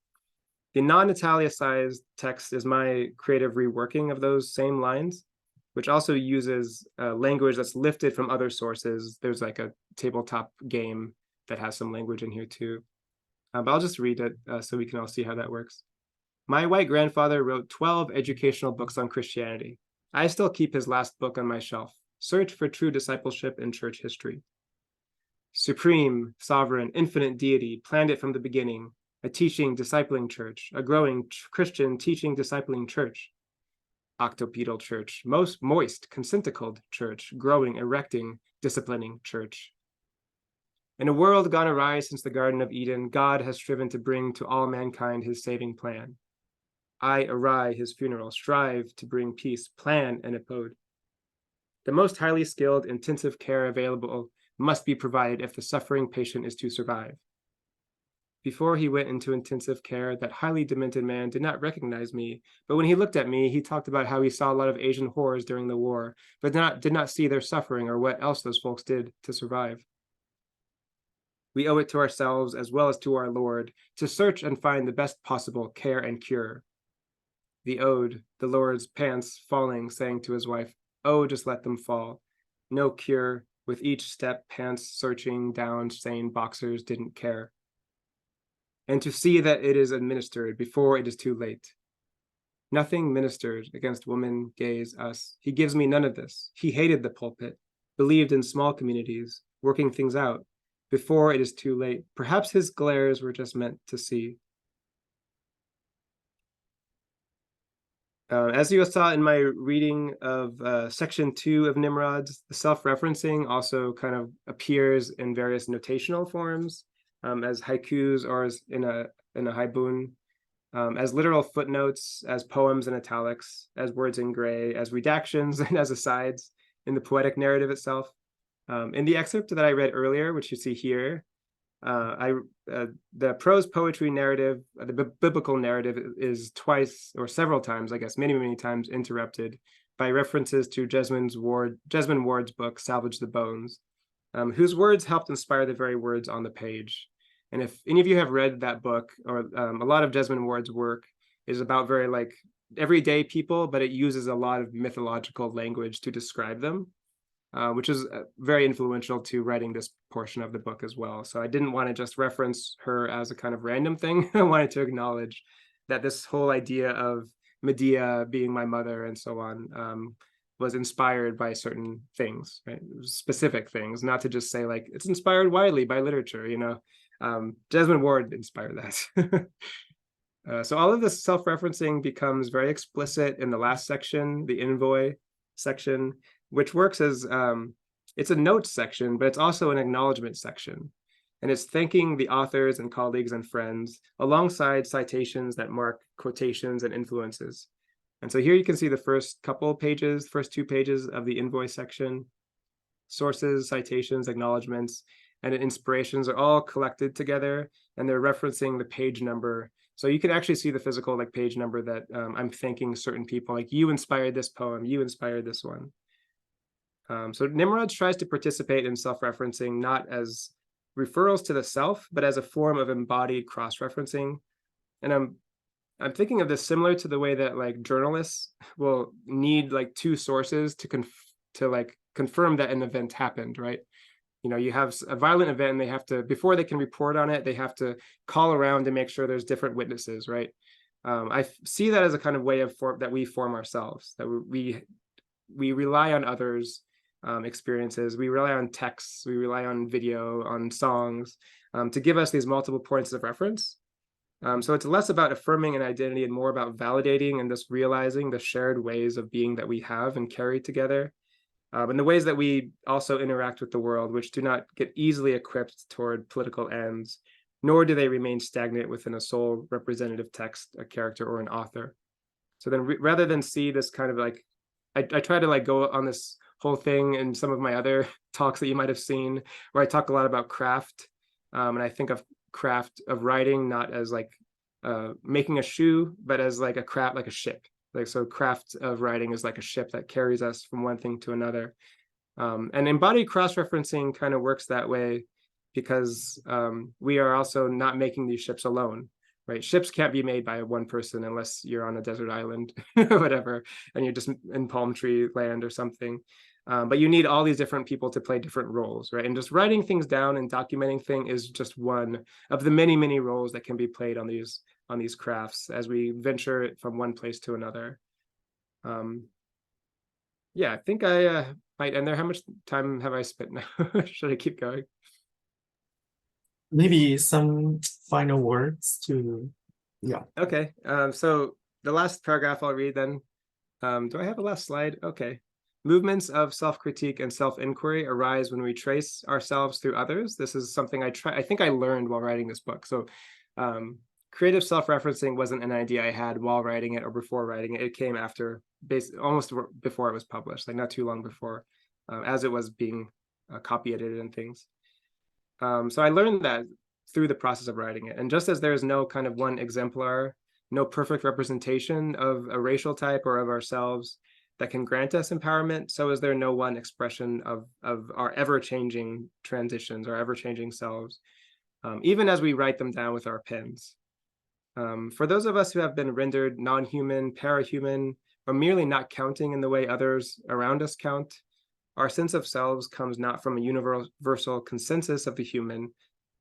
The non-italicized text is my creative reworking of those same lines, which also uses language that's lifted from other sources. There's like a tabletop game that has some language in here too. But I'll just read it so we can all see how that works. My white grandfather wrote 12 educational books on Christianity. I still keep his last book on my shelf, Search for True Discipleship in Church History. Supreme, sovereign, infinite deity planned it from the beginning, a teaching, discipling church, a growing Christian teaching, discipling church. Octopedal church, most moist, concentricled church, growing, erecting, disciplining church. In a world gone awry since the Garden of Eden, God has striven to bring to all mankind his saving plan. I awry his funeral, strive to bring peace, plan and abode. The most highly skilled intensive care available must be provided if the suffering patient is to survive. Before he went into intensive care, that highly demented man did not recognize me, but when he looked at me, he talked about how he saw a lot of Asian whores during the war, but did not see their suffering or what else those folks did to survive. We owe it to ourselves as well as to our Lord to search and find the best possible care and cure. The ode, the Lord's pants falling, saying to his wife, oh, just let them fall. No cure, with each step pants searching down, saying boxers didn't care. And to see that it is administered before it is too late. Nothing ministered against woman, gays, us. He gives me none of this. He hated the pulpit, believed in small communities, working things out. Before it is too late, perhaps his glares were just meant to see. As you saw in my reading of section 2 of Nimrod's, the self-referencing also kind of appears in various notational forms, as haikus or as in a haibun, as literal footnotes, as poems in italics, as words in gray, as redactions, and as asides in the poetic narrative itself. In the excerpt that I read earlier, which you see here, the prose poetry narrative, the biblical narrative is twice or several times, I guess, many times interrupted by references to Jesmond Ward's book, Salvage the Bones, whose words helped inspire the very words on the page. And if any of you have read that book, or a lot of Jesmond Ward's work is about very like everyday people, but it uses a lot of mythological language to describe them. Which is very influential to writing this portion of the book as well. So I didn't want to just reference her as a kind of random thing. I wanted to acknowledge that this whole idea of Medea being my mother and so on was inspired by certain things, right? Specific things, not to just say like, it's inspired widely by literature, you know. Jesmond Ward inspired that. So all of this self-referencing becomes very explicit in the last section, the envoy section, which works as, it's a notes section, but it's also an acknowledgement section. And it's thanking the authors and colleagues and friends alongside citations that mark quotations and influences. And so here you can see the first couple pages, first 2 pages of the invoice section. Sources, citations, acknowledgements, and inspirations are all collected together, and they're referencing the page number. So you can actually see the physical like page number that I'm thanking certain people, like you inspired this poem, you inspired this one. So Nimrod tries to participate in self-referencing not as referrals to the self, but as a form of embodied cross-referencing. And I'm thinking of this similar to the way that like journalists will need like 2 sources to like confirm that an event happened, right? You know, you have a violent event and they have to, before they can report on it, they have to call around and make sure there's different witnesses, right? I see that as a kind of way of that we form ourselves, that we rely on others' experiences, we rely on texts, we rely on video, on songs, to give us these multiple points of reference. So it's less about affirming an identity and more about validating and just realizing the shared ways of being that we have and carry together. And the ways that we also interact with the world, which do not get easily equipped toward political ends, nor do they remain stagnant within a sole representative text, a character, or an author. So then rather than see this kind of like, I try to like go on this whole thing in some of my other talks that you might have seen, where I talk a lot about craft. And I think of craft of writing not as like making a shoe, but as like a craft, like a ship. Like, so craft of writing is like a ship that carries us from one thing to another. And embodied cross-referencing kind of works that way because we are also not making these ships alone, right? Ships can't be made by one person unless you're on a desert island or whatever, and you're just in palm tree land or something. But you need all these different people to play different roles, right? And just writing things down and documenting things is just one of the many, many roles that can be played on these crafts as we venture from one place to another. Yeah, I think I might end there. How much time have I spent now? Should I keep going? Maybe some final words to, yeah. Okay, so the last paragraph I'll read then. Do I have a last slide? Okay. Movements of self-critique and self-inquiry arise when we trace ourselves through others. This is something I think I learned while writing this book. So creative self-referencing wasn't an idea I had while writing it or before writing it. It came after, almost before it was published, like not too long before, as it was being copy edited and things. So I learned that through the process of writing it. And just as there is no kind of one exemplar, no perfect representation of a racial type or of ourselves that can grant us empowerment, so is there no one expression of our ever-changing transitions, our ever-changing selves, even as we write them down with our pens. For those of us who have been rendered non-human, parahuman, or merely not counting in the way others around us count, our sense of selves comes not from a universal consensus of the human,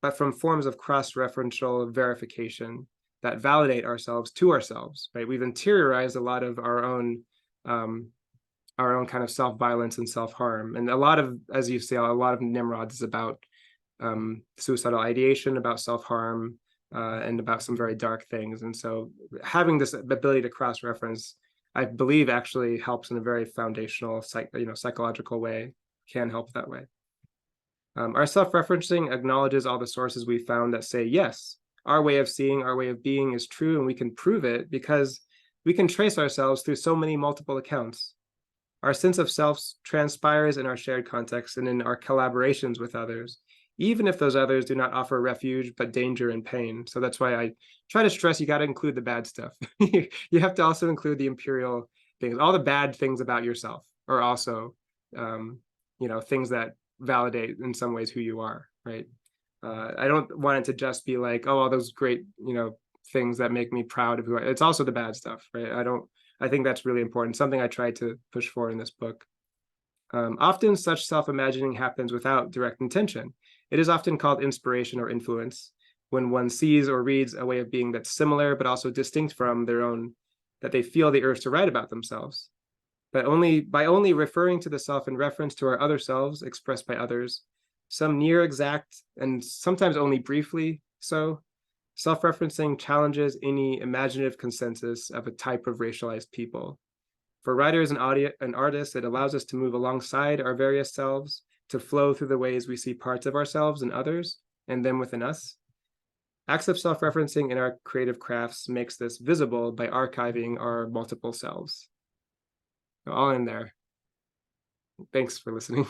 but from forms of cross-referential verification that validate ourselves to ourselves, right? We've interiorized a lot of our own kind of self-violence and self-harm. And a lot of, as you see, a lot of Nimrod is about suicidal ideation, about self-harm, and about some very dark things. And so having this ability to cross-reference, I believe, actually helps in a very foundational, psychological way, can help that way. Our self-referencing acknowledges all the sources we found that say, yes, our way of seeing, our way of being is true, and we can prove it because we can trace ourselves through so many multiple accounts. Our sense of self transpires in our shared context and in our collaborations with others, even if those others do not offer refuge, but danger and pain. So that's why I try to stress you got to include the bad stuff. You have to also include the imperial things. All the bad things about yourself are also, things that validate in some ways who you are, right? I don't want it to just be like, oh, all those great, things that make me proud of who I am. It's also the bad stuff, right? I think that's really important. Something I tried to push for in this book. Often such self-imagining happens without direct intention. It is often called inspiration or influence when one sees or reads a way of being that's similar, but also distinct from their own, that they feel the urge to write about themselves. But by only referring to the self in reference to our other selves expressed by others, some near exact and sometimes only briefly so, self-referencing challenges any imaginative consensus of a type of racialized people. For writers and artists, it allows us to move alongside our various selves, to flow through the ways we see parts of ourselves and others, and them within us. Acts of self-referencing in our creative crafts makes this visible by archiving our multiple selves. All in there. Thanks for listening.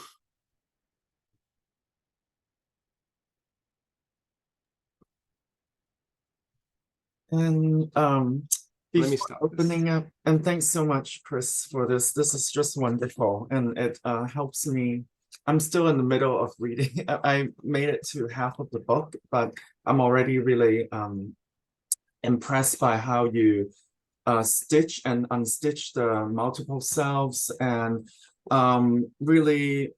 And Let me before stop opening this. up, and thanks so much, Chris, for this. This is just wonderful, and it helps me. I'm still in the middle of reading. I made it to half of the book, but I'm already really impressed by how you stitch and unstitch the multiple selves, and really,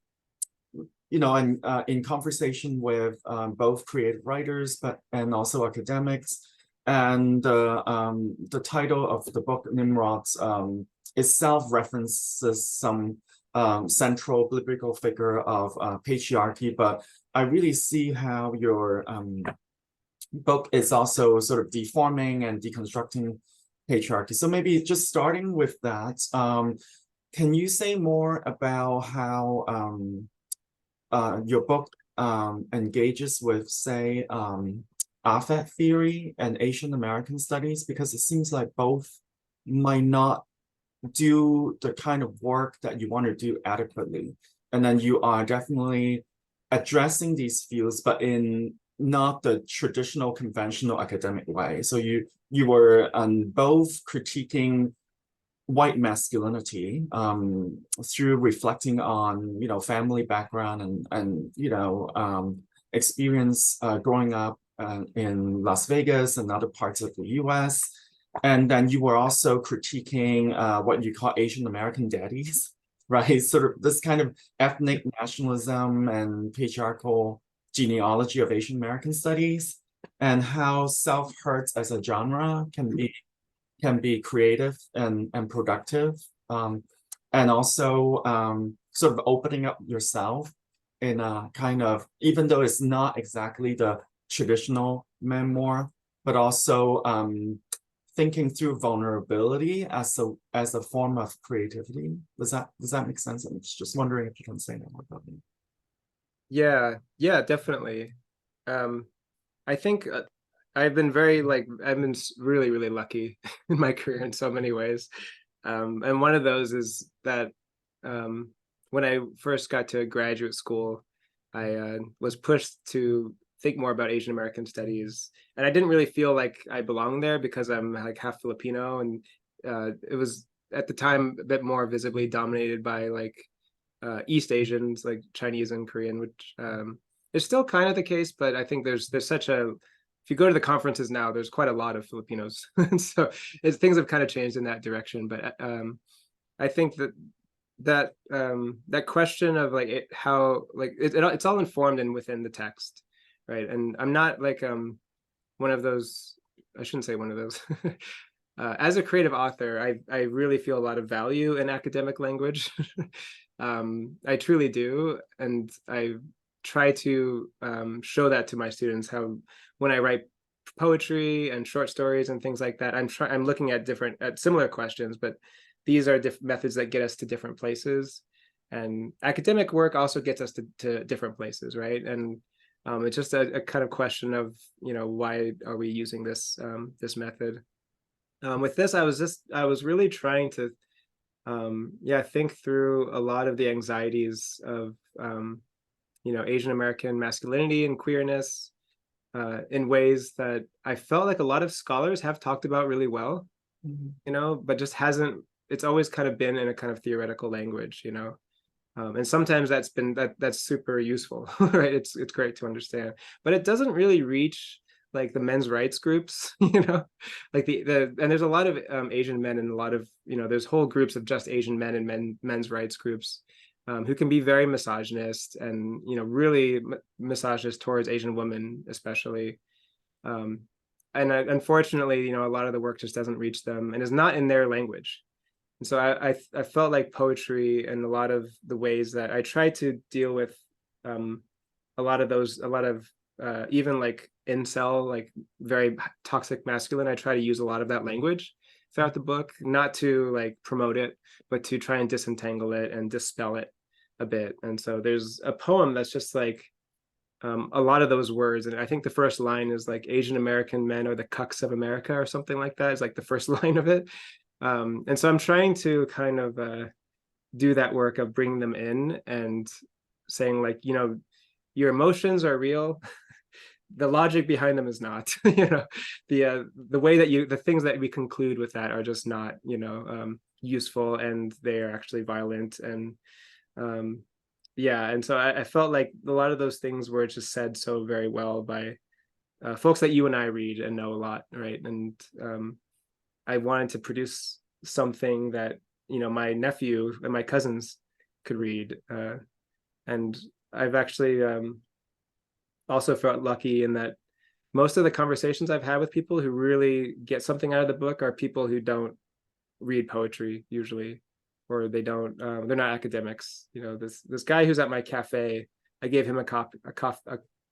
you know, and in conversation with both creative writers, and also academics. And the title of the book, Nimrod's, is self-references some central biblical figure of patriarchy, but I really see how your book is also sort of deforming and deconstructing patriarchy. So maybe just starting with that, can you say more about how your book engages with, say, affect theory and Asian American studies? Because it seems like both might not do the kind of work that you want to do adequately. And then you are definitely addressing these fields, but in not the traditional conventional academic way. So you were both critiquing white masculinity through reflecting on, you know, family background and you know, experience growing up in Las Vegas and other parts of the US. And then you were also critiquing what you call Asian American daddies, right? Sort of this kind of ethnic nationalism and patriarchal genealogy of Asian American studies, and how self-hurt as a genre can be creative and productive, and also sort of opening up yourself in a kind of, even though it's not exactly the traditional memoir, but also thinking through vulnerability as a form of creativity. Does that make sense? I'm just wondering if you can say more about it. Yeah, definitely. I think I've been really, really lucky in my career in so many ways. And one of those is that when I first got to graduate school, I was pushed to think more about Asian American studies, and I didn't really feel like I belonged there because I'm like half Filipino, and it was at the time a bit more visibly dominated by like East Asians, like Chinese and Korean, which is still kind of the case, but I think there's such a, if you go to the conferences now, there's quite a lot of Filipinos, so things have kind of changed in that direction. But I think that question of like how like it's all informed and within the text, right? And I'm not like one of those, I shouldn't say one of those. As a creative author, I really feel a lot of value in academic language. I truly do, and I try to show that to my students, how when I write poetry and short stories and things like that, I'm looking at similar questions, but these are methods that get us to different places, and academic work also gets us to different places, right? And it's just a kind of question of, you know, why are we using this this method? With this, I was really trying to think through a lot of the anxieties of you know, Asian American masculinity and queerness in ways that I felt like a lot of scholars have talked about really well, you know, but just hasn't, it's always kind of been in a kind of theoretical language, you know. And sometimes that's super useful, right? It's great to understand, but it doesn't really reach like the men's rights groups, you know, like and there's a lot of Asian men, and a lot of, you know, there's whole groups of just Asian men and men's rights groups who can be very misogynist and, you know, really misogynist towards Asian women, especially. Um, and unfortunately, you know, a lot of the work just doesn't reach them and is not in their language. And so I felt like poetry and a lot of the ways that I try to deal with a lot of even like incel, like very toxic masculine, I try to use a lot of that language throughout the book, not to like promote it, but to try and disentangle it and dispel it a bit. And so there's a poem that's just like a lot of those words. And I think the first line is like Asian American men are the cucks of America or something like that. It's like the first line of it. And so I'm trying to kind of do that work of bringing them in and saying like, you know, your emotions are real. The logic behind them is not, you know, the way that the things that we conclude with that are just not, you know, useful, and they are actually violent. And yeah, and so I felt like a lot of those things were just said so very well by folks that you and I read and know a lot, right? And I wanted to produce something that, you know, my nephew and my cousins could read, and I've actually also felt lucky in that most of the conversations I've had with people who really get something out of the book are people who don't read poetry usually, or they don't, they're not academics. You know, this guy who's at my cafe, I gave him a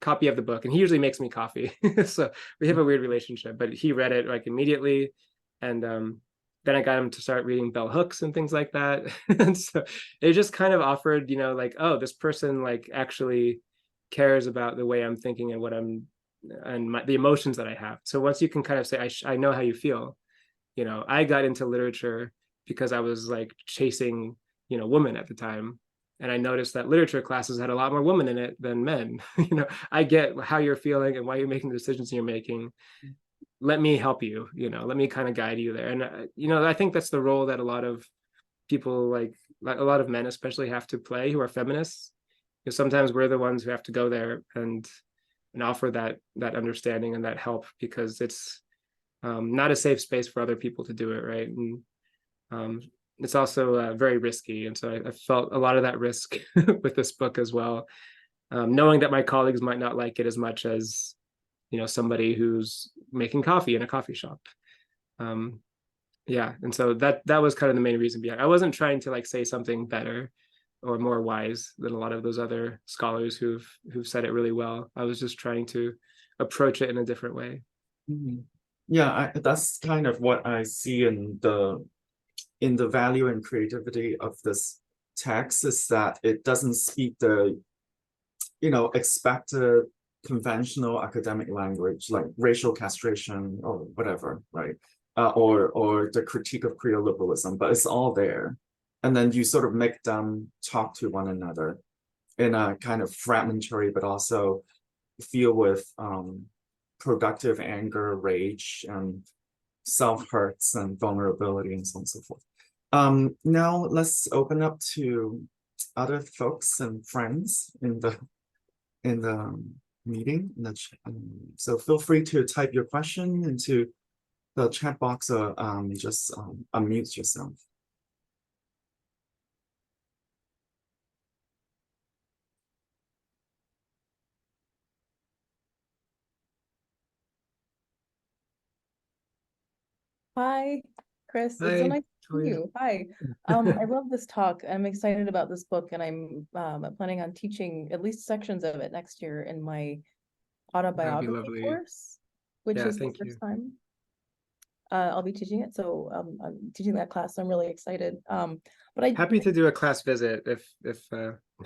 copy of the book, and he usually makes me coffee. So we have a weird relationship, but he read it like immediately. And then I got him to start reading bell hooks and things like that. And so it just kind of offered, you know, like, oh, this person like actually cares about the way I'm thinking and what I'm, and the emotions that I have. So once you can kind of say, I know how you feel, you know, I got into literature because I was like chasing, you know, women at the time. And I noticed that literature classes had a lot more women in it than men. You know, I get how you're feeling and why you're making the decisions you're making. Let me help you, you know, let me kind of guide you there. And, you know, I think that's the role that a lot of people, like a lot of men especially, have to play who are feminists. Because sometimes we're the ones who have to go there and offer that understanding and that help, because it's not a safe space for other people to do it, right? And it's also very risky. And so I felt a lot of that risk with this book as well, knowing that my colleagues might not like it as much as, you know, somebody who's making coffee in a coffee shop. Yeah, and so that was kind of the main reason behind it. I wasn't trying to like say something better or more wise than a lot of those other scholars who've said it really well. I was just trying to approach it in a different way. Mhm. Yeah, that's kind of what I see in the value and creativity of this text, is that it doesn't speak the, you know, expected conventional academic language like racial castration or whatever, right? Or the critique of Creole liberalism, but it's all there. And then you sort of make them talk to one another in a kind of fragmentary, but also feel with productive anger, rage, and self-hurts and vulnerability and so on and so forth. Now let's open up to other folks and friends in the meeting. So feel free to type your question into the chat box, or just unmute yourself. Hi, Chris. It's so Hi, nice to see you. Hi. I love this talk. I'm excited about this book, and I'm planning on teaching at least sections of it next year in my that'd be autobiography lovely. course, which Yeah, is the thank you. first time I'll be teaching it. So I'm teaching that class. So I'm really excited. But Happy to do a class visit if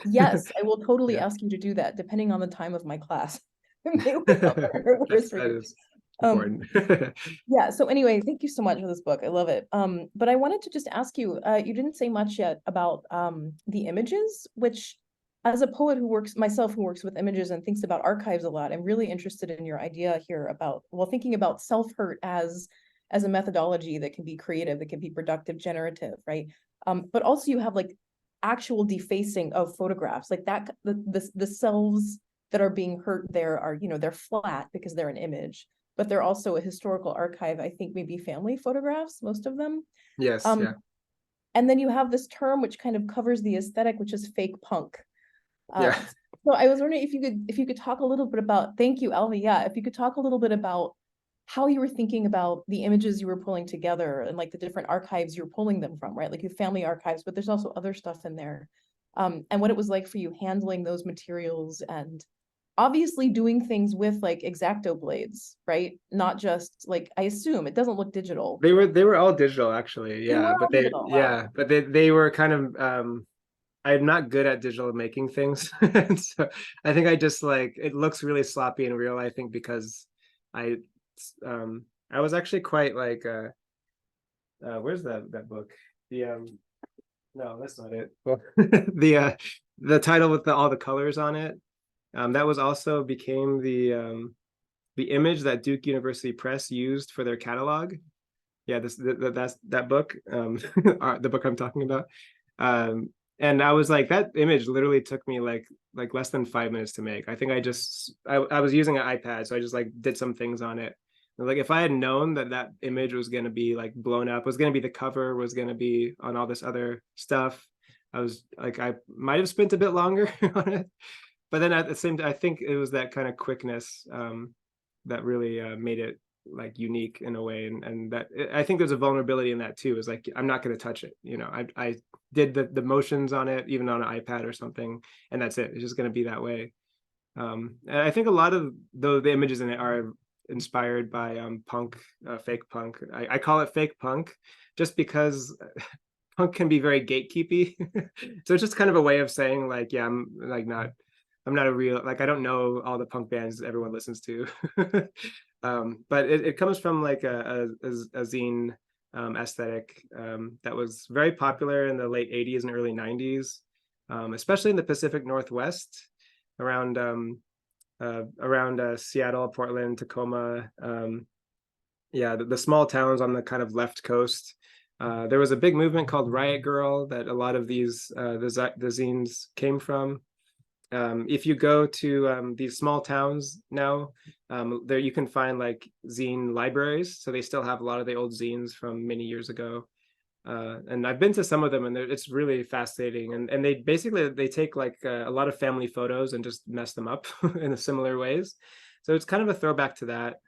yes, I will totally yeah. ask you to do that, depending on the time of my class. It may work out better or worse for That you. is important. Yeah, so anyway, thank you so much for this book. I love it. But I wanted to just ask you, you didn't say much yet about the images, which, as a poet who works with images and thinks about archives a lot, I'm really interested in your idea here about, well, thinking about self-hurt as a methodology that can be creative, that can be productive, generative, right? But also you have like actual defacing of photographs, like that the selves that are being hurt there are, you know, they're flat because they're an image, but they're also a historical archive. I think maybe family photographs, most of them. Yes, yeah. And then you have this term which kind of covers the aesthetic, which is fake punk. Yeah. So I was wondering if you could talk a little bit about, thank you, Alvin. Yeah, if you could talk a little bit about how you were thinking about the images you were pulling together and like the different archives you're pulling them from, right? Like your family archives, but there's also other stuff in there. And what it was like for you handling those materials, and obviously doing things with like X-Acto blades, right? Not just like, I assume it doesn't look digital. They were all digital actually, They were yeah. all digital. Wow. But they were kind of I'm not good at digital making things. So I think I just like, it looks really sloppy and real, I think, because I I was actually quite like where's that book? The no, that's not it. Well, the title with all the colors on it. That was also became the image that Duke University Press used for their catalog. Yeah, that's that book, the book I'm talking about. Um, and I was like, that image literally took me like less than 5 minutes to make. I think I was using an iPad, so I just like did some things on it. Like if I had known that that image was going to be like blown up, was going to be the cover, was going to be on all this other stuff, I was like, I might have spent a bit longer on it. But then at the same time, I think it was that kind of quickness that really made it like unique in a way, and that I think there's a vulnerability in that too. Is like, I'm not going to touch it, you know. I did the motions on it, even on an iPad or something, and that's it. It's just going to be that way. And I think a lot of the images in it are inspired by punk, fake punk. I call it fake punk just because punk can be very gatekeepy. So it's just kind of a way of saying like, yeah, I'm not a real, like, I don't know all the punk bands everyone listens to. But it comes from like a zine aesthetic that was very popular in the late 80s and early 90s, especially in the Pacific Northwest, around Seattle, Portland, Tacoma. Yeah, the small towns on the kind of left coast. There was a big movement called Riot Girl that a lot of these the zines came from. If you go to these small towns now, there you can find like zine libraries. So they still have a lot of the old zines from many years ago. And I've been to some of them, and it's really fascinating. And they basically they take like a lot of family photos and just mess them up in similar ways. So it's kind of a throwback to that.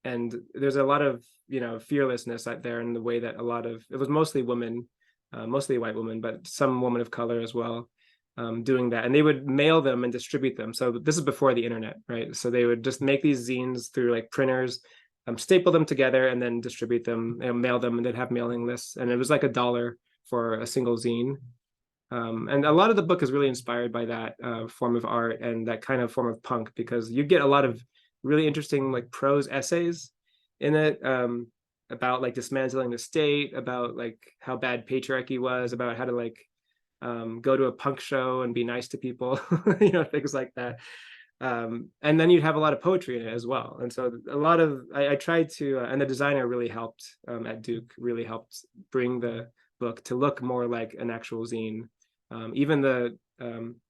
And there's a lot of, you know, fearlessness out there in the way that a lot of, it was mostly women, mostly white women, but some women of color as well, doing that. And they would mail them and distribute them. So this is before the internet, right? So they would just make these zines through like printers, staple them together, and then distribute them and mail them, and they'd have mailing lists. And it was like $1 for a single zine. And a lot of the book is really inspired by that form of art and that kind of form of punk, because you get a lot of really interesting like prose essays in it, about like dismantling the state, about like how bad patriarchy was, about how to like go to a punk show and be nice to people, you know, things like that. And then you'd have a lot of poetry in it as well. And so a lot of, I tried to, and the designer really helped at Duke, really helped bring the book to look more like an actual zine. Even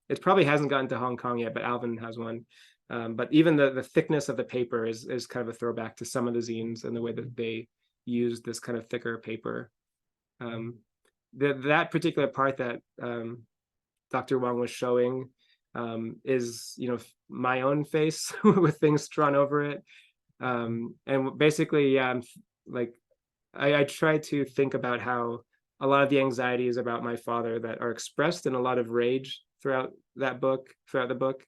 it probably hasn't gotten to Hong Kong yet, but Alvin has one. But even the thickness of the paper is kind of a throwback to some of the zines and the way that they use this kind of thicker paper. That particular part that Dr. Wong was showing is, you know, my own face with things drawn over it. And basically, yeah, I'm like, I try to think about how a lot of the anxieties about my father that are expressed in a lot of rage throughout the book,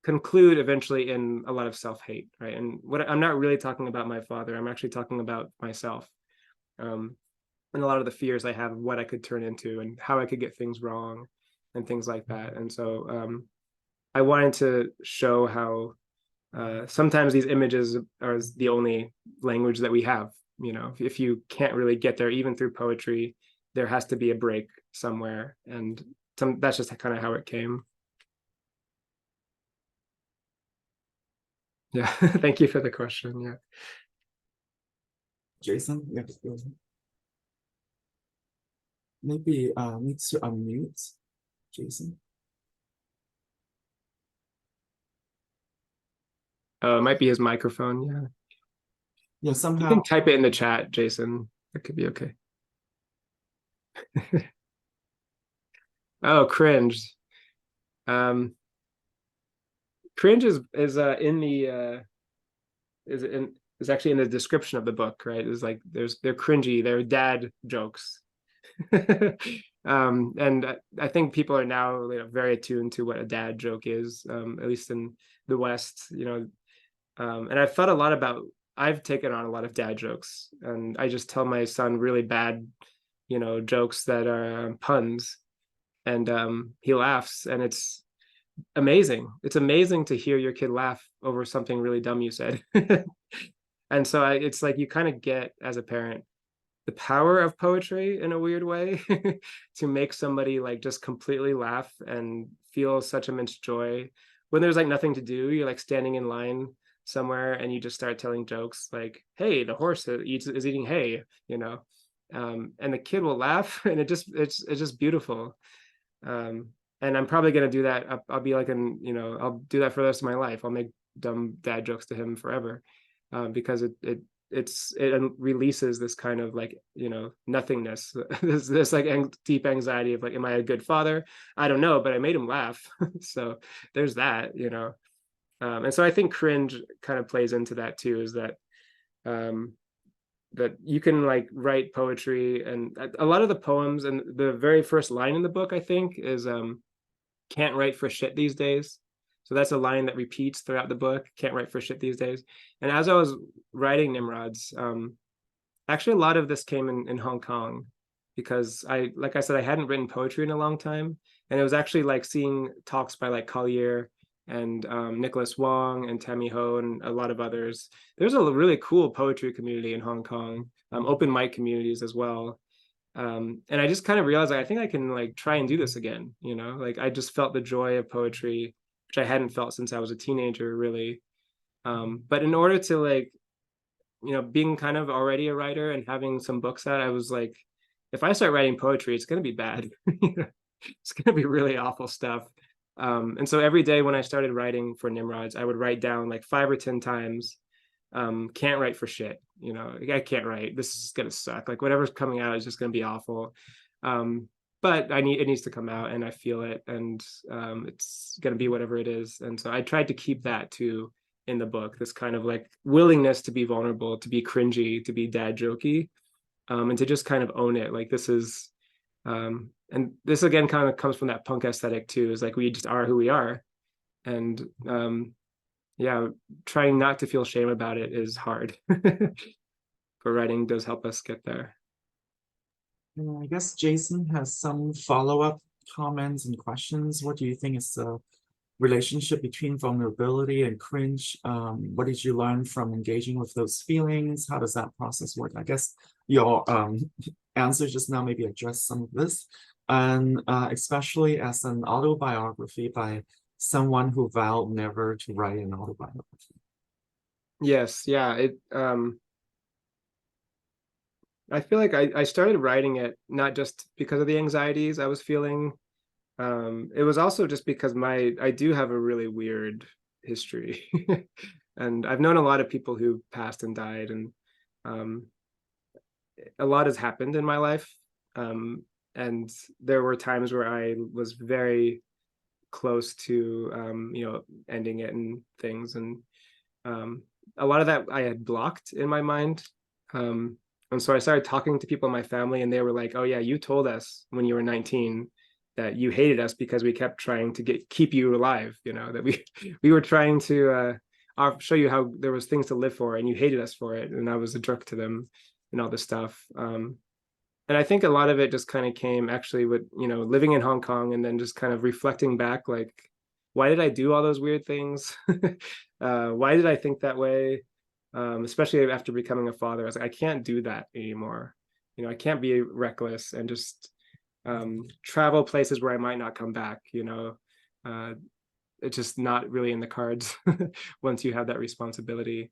conclude eventually in a lot of self-hate, right? And what I'm not really talking about my father, I'm actually talking about myself, and a lot of the fears I have of what I could turn into and how I could get things wrong and things like that. And so I wanted to show how sometimes these images are the only language that we have. You know, if you can't really get there even through poetry, there has to be a break somewhere, and that's just kind of how it came. Yeah, thank you for the question. Yeah. Jason, yeah, maybe needs to unmute Jason. It might be his microphone. Yeah. Yeah, You somehow. can type it in the chat, Jason. That could be okay. Oh, cringe. Cringe is in the is actually in the description of the book, right? It's like they're cringy, they're dad jokes. And I think people are now, you know, very attuned to what a dad joke is, at least in the West, you know. And I've thought a lot about, I've taken on a lot of dad jokes, and I just tell my son really bad, you know, jokes that are puns. and he laughs, and it's amazing. It's amazing to hear your kid laugh over something really dumb you said. And so it's like you kind of get, as a parent, the power of poetry in a weird way to make somebody like just completely laugh and feel such immense joy when there's like nothing to do. You're like standing in line somewhere and you just start telling jokes like, hey, the horse is eating hay, you know. And the kid will laugh, and it's just beautiful. And I'm probably going to do that. I'll be like, I'll do that for the rest of my life. I'll make dumb dad jokes to him forever, because it releases this kind of like, nothingness, this like deep anxiety of like, am I a good father? I don't know, but I made him laugh. So there's that, and so I think cringe kind of plays into that too, is that that you can like write poetry, and a lot of the poems, and the very first line in the book, I think, is can't write for shit these days. So that's a line that repeats throughout the book, can't write for shit these days. And as I was writing Nimrods, actually a lot of this came in Hong Kong, because like I said, I hadn't written poetry in a long time. And it was actually like seeing talks by like Collier and Nicholas Wong and Tammy Ho and a lot of others. There's a really cool poetry community in Hong Kong, open mic communities as well. And I just kind of realized, like, I think I can like try and do this again, like I just felt the joy of poetry, which I hadn't felt since I was a teenager, really. But in order to like, being kind of already a writer and having some books out, I was like, if I start writing poetry, it's going to be bad. It's going to be really awful stuff. And so every day when I started writing for Nimrods, I would write down like 5 or 10 times, can't write for shit, I can't write, this is gonna suck, like whatever's coming out is just gonna be awful. But it needs to come out, and I feel it, and it's gonna be whatever it is. And so I tried to keep that too in the book, this kind of like willingness to be vulnerable, to be cringy, to be dad jokey, and to just kind of own it, like this is and this again kind of comes from that punk aesthetic too, is like we just are who we are. And yeah, trying not to feel shame about it is hard. But writing does help us get there. I guess Jason has some follow-up comments and questions. What do you think is the relationship between vulnerability and cringe? What did you learn from engaging with those feelings? How does that process work? I guess your answer just now maybe addressed some of this. And especially as an autobiography by someone who vowed never to write an autobiography. Yes, yeah. I feel like I started writing it not just because of the anxieties I was feeling. It was also just because I do have a really weird history. And I've known a lot of people who passed and died, and a lot has happened in my life. And there were times where I was very close to ending it and things, and a lot of that I had blocked in my mind. And so I started talking to people in my family, and they were like, oh yeah, you told us when you were 19 that you hated us because we kept trying to keep you alive, that we were trying to show you how there was things to live for, and you hated us for it. And I was a jerk to them and all this stuff. And I think a lot of it just kind of came actually with, living in Hong Kong, and then just kind of reflecting back, like, why did I do all those weird things? Why did I think that way? Especially after becoming a father, I was like, I can't do that anymore. I can't be reckless and just travel places where I might not come back. It's just not really in the cards once you have that responsibility.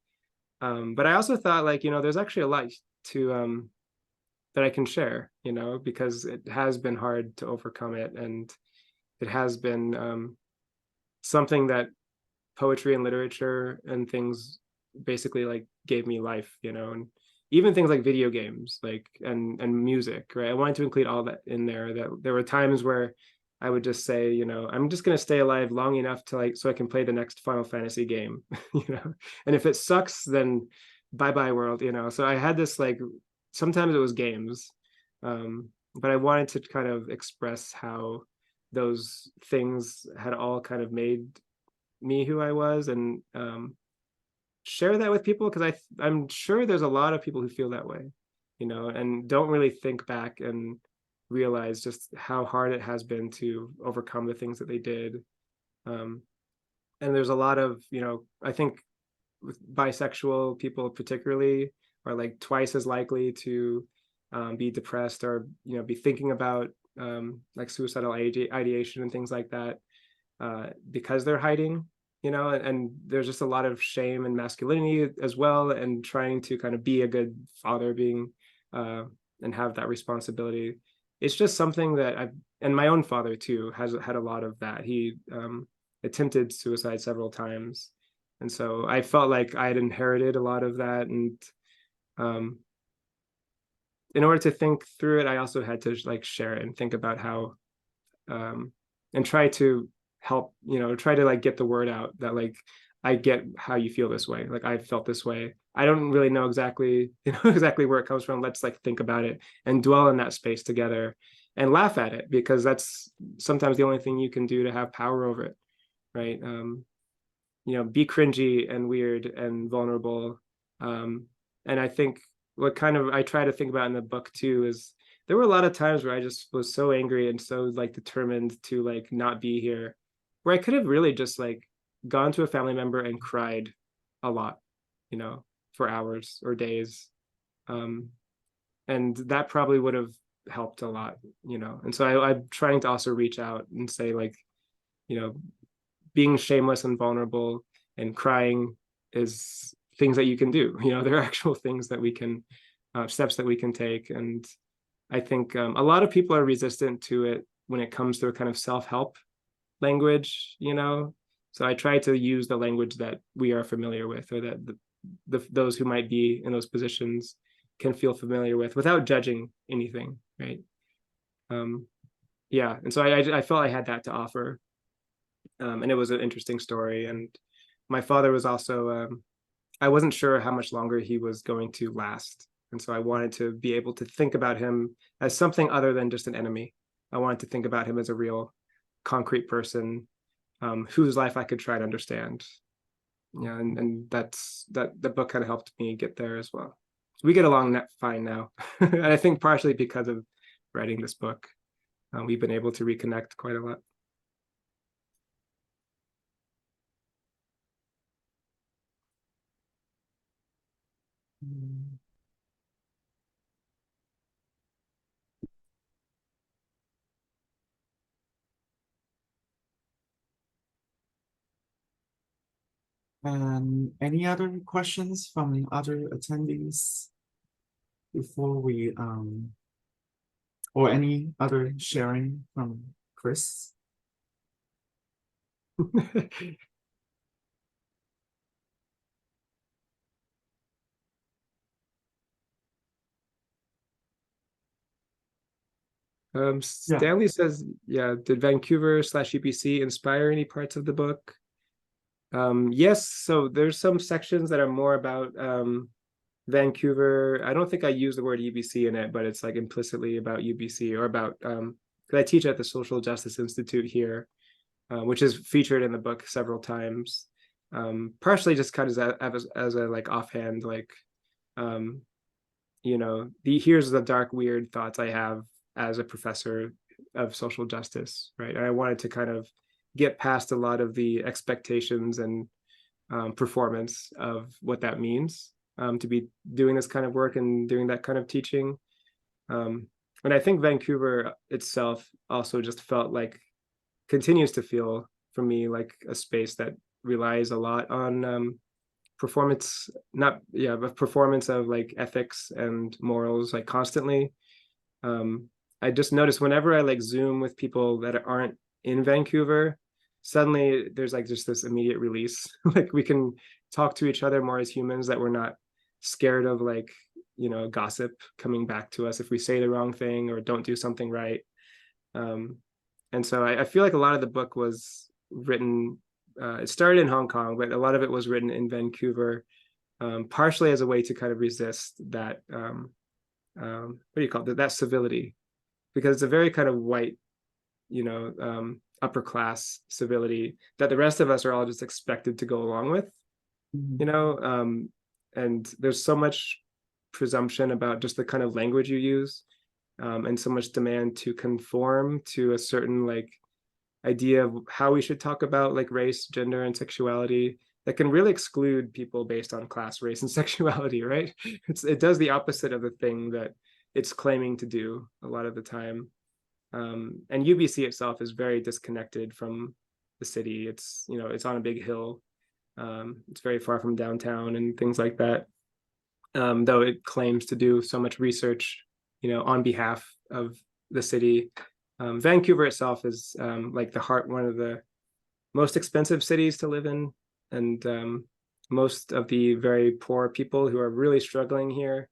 But I also thought, like, there's actually a lot to that I can share, because it has been hard to overcome it. And it has been something that poetry and literature and things basically like gave me life, and even things like video games, like, and music, right? I wanted to include all that in there. That there were times where I would just say, I'm just going to stay alive long enough to like, so I can play the next Final Fantasy game, and if it sucks, then bye-bye world, So I had this, like, sometimes it was games, but I wanted to kind of express how those things had all kind of made me who I was, and share that with people, because I'm sure there's a lot of people who feel that way, and don't really think back and realize just how hard it has been to overcome the things that they did. And there's a lot of, I think with bisexual people particularly are like twice as likely to be depressed or, be thinking about like suicidal ideation and things like that because they're hiding, and there's just a lot of shame and masculinity as well, and trying to kind of be a good father, and have that responsibility. It's just something that and my own father too has had a lot of that. He attempted suicide several times, and so I felt like I had inherited a lot of that. And in order to think through it, I also had to like share it and think about how and try to help, try to like get the word out that like I get how you feel this way. Like I felt this way. I don't really know exactly, exactly where it comes from. Let's like think about it and dwell in that space together and laugh at it, because that's sometimes the only thing you can do to have power over it, right? Be cringy and weird and vulnerable. And I think what kind of I try to think about in the book too is there were a lot of times where I just was so angry and so like determined to like not be here, where I could have really just like gone to a family member and cried a lot, for hours or days. And that probably would have helped a lot, And so I'm trying to also reach out and say like, being shameless and vulnerable and crying is things that you can do. There are actual things that we can, steps that we can take. And I think a lot of people are resistant to it when it comes to a kind of self-help language, So I try to use the language that we are familiar with, or that those who might be in those positions can feel familiar with, without judging anything, right? Yeah, and so I felt I had that to offer, and it was an interesting story. And my father was also, I wasn't sure how much longer he was going to last, and so I wanted to be able to think about him as something other than just an enemy. I wanted to think about him as a real, concrete person whose life I could try to understand. Yeah, and that's the book kind of helped me get there as well. We get along fine now, and I think partially because of writing this book, we've been able to reconnect quite a lot. Any other questions from other attendees before we or any other sharing from Chris? Stanley says, yeah, did Vancouver/UBC inspire any parts of the book? Yes, so there's some sections that are more about Vancouver. I don't think I use the word UBC in it, but it's like implicitly about UBC, or about, because I teach at the Social Justice Institute here, which is featured in the book several times. Partially just kind of as a like offhand, like, here's the dark, weird thoughts I have as a professor of social justice, right? And I wanted to kind of get past a lot of the expectations and performance of what that means to be doing this kind of work and doing that kind of teaching. And I think Vancouver itself also just felt like, continues to feel for me like a space that relies a lot on performance, but performance of like ethics and morals, like constantly. I just noticed whenever I like Zoom with people that aren't in Vancouver, suddenly there's like just this immediate release. Like we can talk to each other more as humans, that we're not scared of like, gossip coming back to us if we say the wrong thing or don't do something right. And so I feel like a lot of the book was written, it started in Hong Kong, but a lot of it was written in Vancouver, partially as a way to kind of resist that, what do you call it, that civility, because it's a very kind of white, upper class civility that the rest of us are all just expected to go along with, and there's so much presumption about just the kind of language you use. and so much demand to conform to a certain like idea of how we should talk about like race, gender, and sexuality that can really exclude people based on class, race, and sexuality, right? It does the opposite of the thing that it's claiming to do a lot of the time. And UBC itself is very disconnected from the city. It's, you know, it's on a big hill. It's very far from downtown and things like that. Though it claims to do so much research, you know, on behalf of the city. Vancouver itself is like the heart, one of the most expensive cities to live in. And most of the very poor people who are really struggling here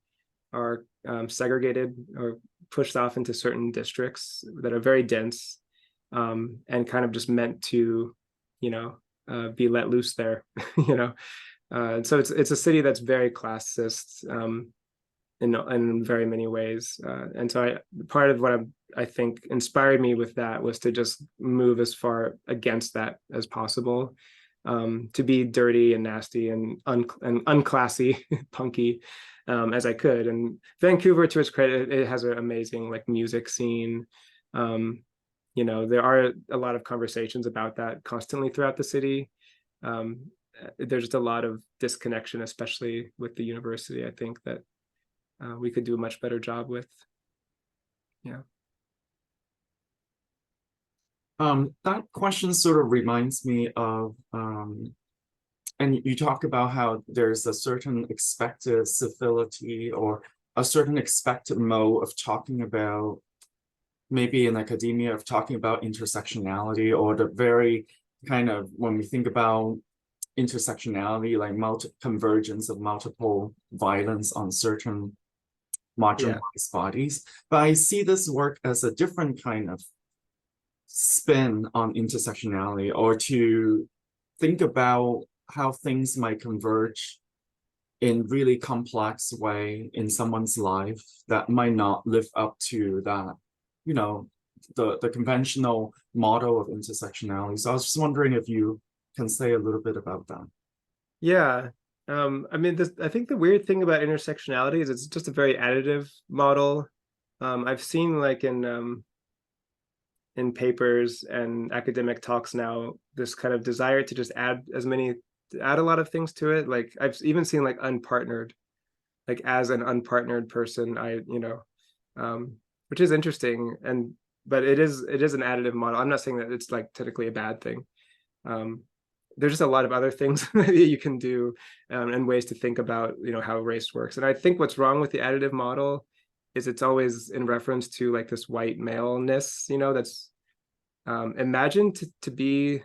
are segregated or pushed off into certain districts that are very dense, and kind of just meant to, you know, be let loose there, you know. So it's a city that's very classist in very many ways. And so part of what I think inspired me with that was to just move as far against that as possible, to be dirty and nasty and unclassy, punky as I could. And Vancouver, to its credit, it has an amazing like music scene. You know, there are a lot of conversations about that constantly throughout the city. There's just a lot of disconnection, especially with the university, I think, that we could do a much better job with. Yeah. That question sort of reminds me of, and you talk about how there's a certain expected civility or a certain expected mode of talking about, maybe in academia, of talking about intersectionality, or the very kind of, when we think about intersectionality, like convergence of multiple violence on certain marginalized bodies. But I see this work as a different kind of spin on intersectionality, or to think about how things might converge in really complex way in someone's life that might not live up to that, you know, the conventional model of intersectionality. So I was just wondering if you can say a little bit about that. Yeah. I mean, I think the weird thing about intersectionality is it's just a very additive model. I've seen like in papers and academic talks now, this kind of desire to just add a lot of things to it. Like I've even seen like unpartnered, like as an unpartnered person, which is interesting. But it is an additive model. I'm not saying that it's like technically a bad thing. There's just a lot of other things that you can do, and ways to think about, you know, how race works. And I think what's wrong with the additive model is it's always in reference to like this white maleness, you know, that's imagined to be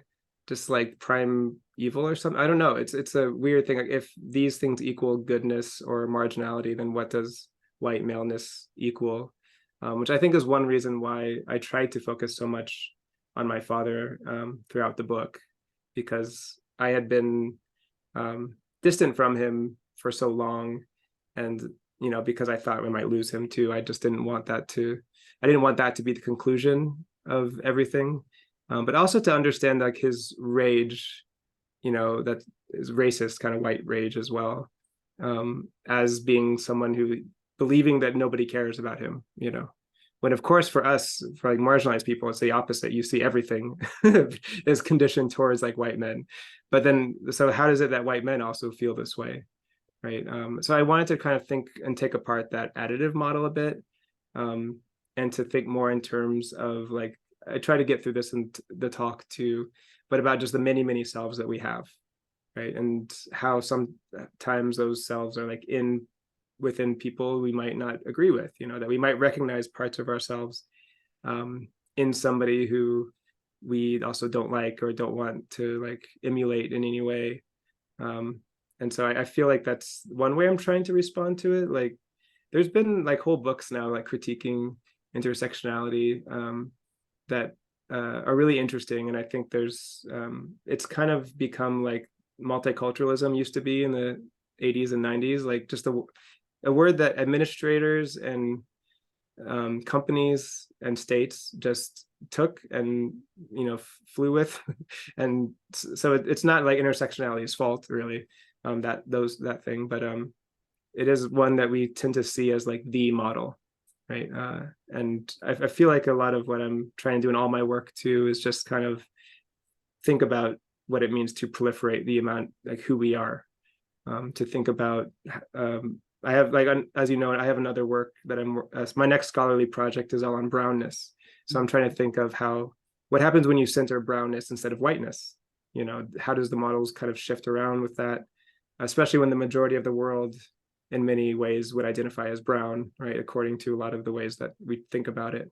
just like prime evil or something. I don't know. It's a weird thing. Like if these things equal goodness or marginality, then what does white maleness equal? Which I think is one reason why I tried to focus so much on my father throughout the book, because I had been distant from him for so long, and you know, because I thought we might lose him too. I just didn't want that to be the conclusion of everything, but also to understand like his rage, you know, that is racist kind of white rage as well, as being someone who believing that nobody cares about him, you know, when of course for us, for like marginalized people, it's the opposite. You see everything is conditioned towards like white men. But then, so how does it that white men also feel this way, right? So I wanted to kind of think and take apart that additive model a bit, and to think more in terms of like, I try to get through this in the talk too, but about just the many selves that we have, right? And how sometimes those selves are like within people we might not agree with, you know, that we might recognize parts of ourselves in somebody who we also don't like or don't want to like emulate in any way. And so I feel like that's one way I'm trying to respond to it. Like there's been like whole books now like critiquing intersectionality that are really interesting. And I think there's it's kind of become like multiculturalism used to be in the 80s and 90s, like just a word that administrators and companies and states just took and, you know, flew with. And so it's not like intersectionality's fault really, that thing, but it is one that we tend to see as like the model. right? And I feel like a lot of what I'm trying to do in all my work too is just kind of think about what it means to proliferate the amount, like who we are, to think about. I have, like, as you know, I have another work that my next scholarly project is all on brownness. So I'm trying to think of what happens when you center brownness instead of whiteness. You know, how does the models kind of shift around with that, especially when the majority of the world in many ways would identify as brown, right? According to a lot of the ways that we think about it.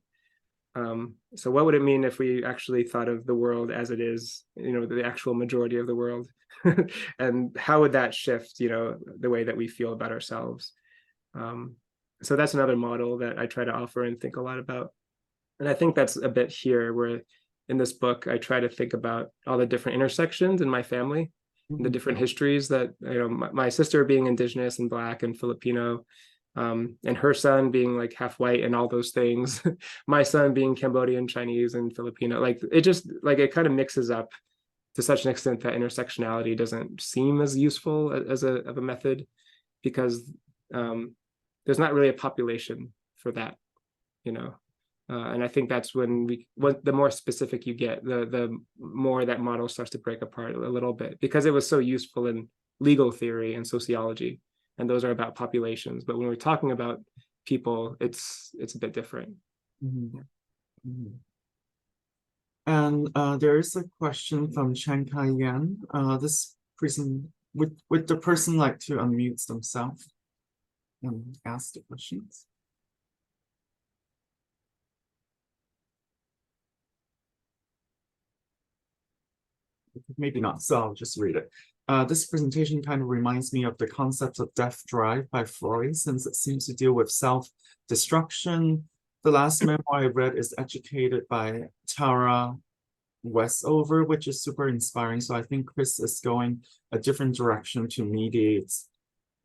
So what would it mean if we actually thought of the world as it is, you know, the actual majority of the world? And how would that shift, you know, the way that we feel about ourselves? So that's another model that I try to offer and think a lot about. And I think that's a bit here where in this book, I try to think about all the different intersections in my family, the different histories that, you know, my sister being indigenous and Black and Filipino, and her son being like half white and all those things, my son being Cambodian, Chinese, and Filipino. Like it just, like, it kind of mixes up to such an extent that intersectionality doesn't seem as useful as a method, because there's not really a population for that, you know. And I think that's when the more specific you get, the more that model starts to break apart a little bit, because it was so useful in legal theory and sociology, and those are about populations. But when we're talking about people, it's a bit different. Mm-hmm. Mm-hmm. And there is a question from Chen Kai-yan. This person, would the person like to unmute themselves and ask the questions? Maybe not, so I'll just read it. This presentation kind of reminds me of the concept of death drive by Freud, since it seems to deal with self-destruction. The last memoir I read is Educated by Tara Westover, which is super inspiring. So I think Chris is going a different direction to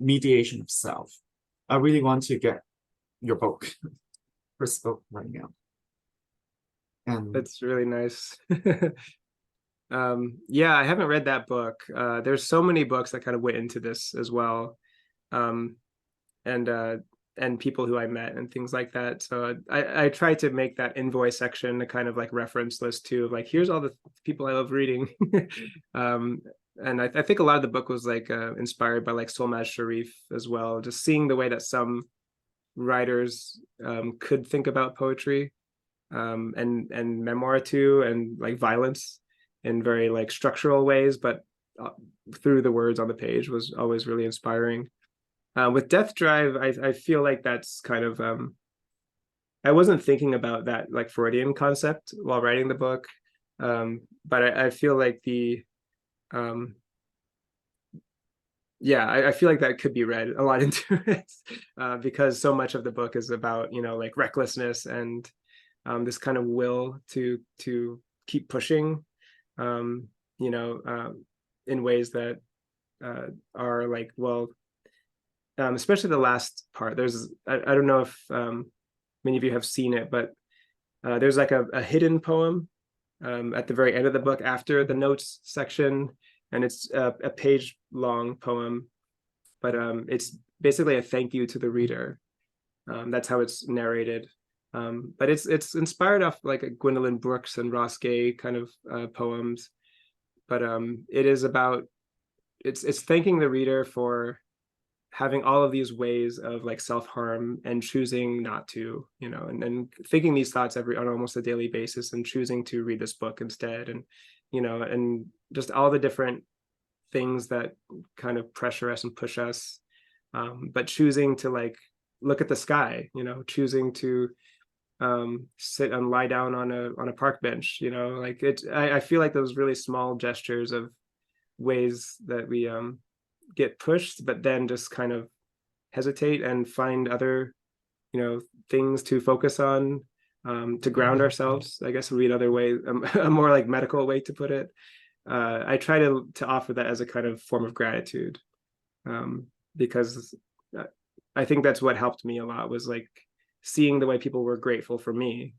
mediation of self. I really want to get your book, Chris' book right now. And That's really nice. Yeah, I haven't read that book. There's so many books that kind of went into this as well, and people who I met and things like that. So I tried to make that envoy section a kind of like reference list too, like here's all the people I love reading. And I think a lot of the book was like inspired by like Solmaz Sharif as well, just seeing the way that some writers could think about poetry, and memoir too, and like violence in very like structural ways, but through the words on the page was always really inspiring. With Death Drive, I feel like that's kind of I wasn't thinking about that like Freudian concept while writing the book, but I feel like yeah, I feel like that could be read a lot into it, because so much of the book is about, you know, like recklessness and this kind of will to keep pushing, you know, in ways that are like, well, especially the last part. There's, I don't know if many of you have seen it, but there's like a hidden poem at the very end of the book after the notes section, and it's a page long poem, but it's basically a thank you to the reader. That's how it's narrated. But it's inspired off like a Gwendolyn Brooks and Ross Gay kind of poems, but it is about, it's thanking the reader for having all of these ways of like self-harm and choosing not to, you know, and thinking these thoughts on almost a daily basis, and choosing to read this book instead, and, you know, and just all the different things that kind of pressure us and push us, but choosing to like look at the sky, you know, choosing to sit and lie down on a park bench, you know, like I feel like those really small gestures of ways that we get pushed, but then just kind of hesitate and find other, you know, things to focus on, to ground ourselves, I guess would be another way, a more like medical way to put it. I try to offer that as a kind of form of gratitude, because I think that's what helped me a lot, was like seeing the way people were grateful for me.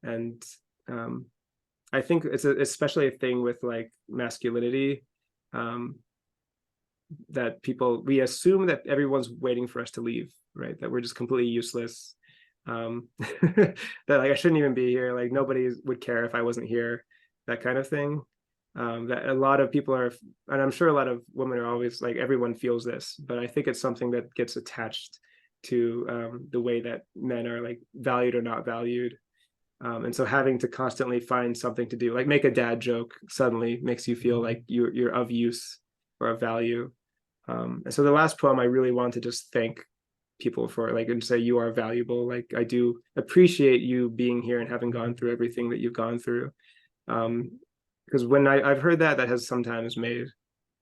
And I think it's especially a thing with like masculinity, that we assume that everyone's waiting for us to leave, right? That we're just completely useless. that like I shouldn't even be here, like nobody would care if I wasn't here, that kind of thing. That a lot of people are, and I'm sure a lot of women are always like, everyone feels this, but I think it's something that gets attached to the way that men are like valued or not valued. And so having to constantly find something to do, like make a dad joke, suddenly makes you feel like you're of use or of value. And so the last poem, I really want to just thank people for, like, and say you are valuable. Like, I do appreciate you being here and having gone through everything that you've gone through. Because when I've heard that, that has sometimes made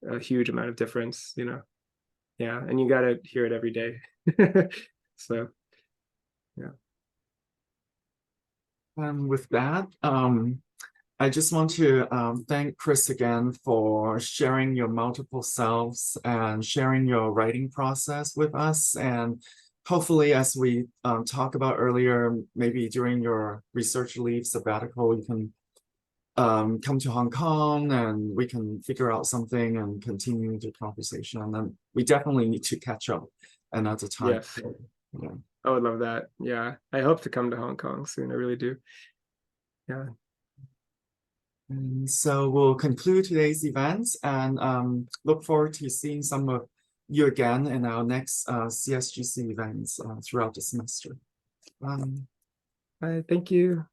a huge amount of difference, you know. Yeah, and you got to hear it every day. So, yeah. With that, I just want to thank Chris again for sharing your multiple selves and sharing your writing process with us. And hopefully, as we talked about earlier, maybe during your research leave sabbatical, you can come to Hong Kong and we can figure out something and continue the conversation. And then we definitely need to catch up another time. Yes. Yeah. I would love that. Yeah, I hope to come to Hong Kong soon. I really do. Yeah. And so we'll conclude today's event and look forward to seeing some of you again in our next CSGC events throughout the semester. Thank you.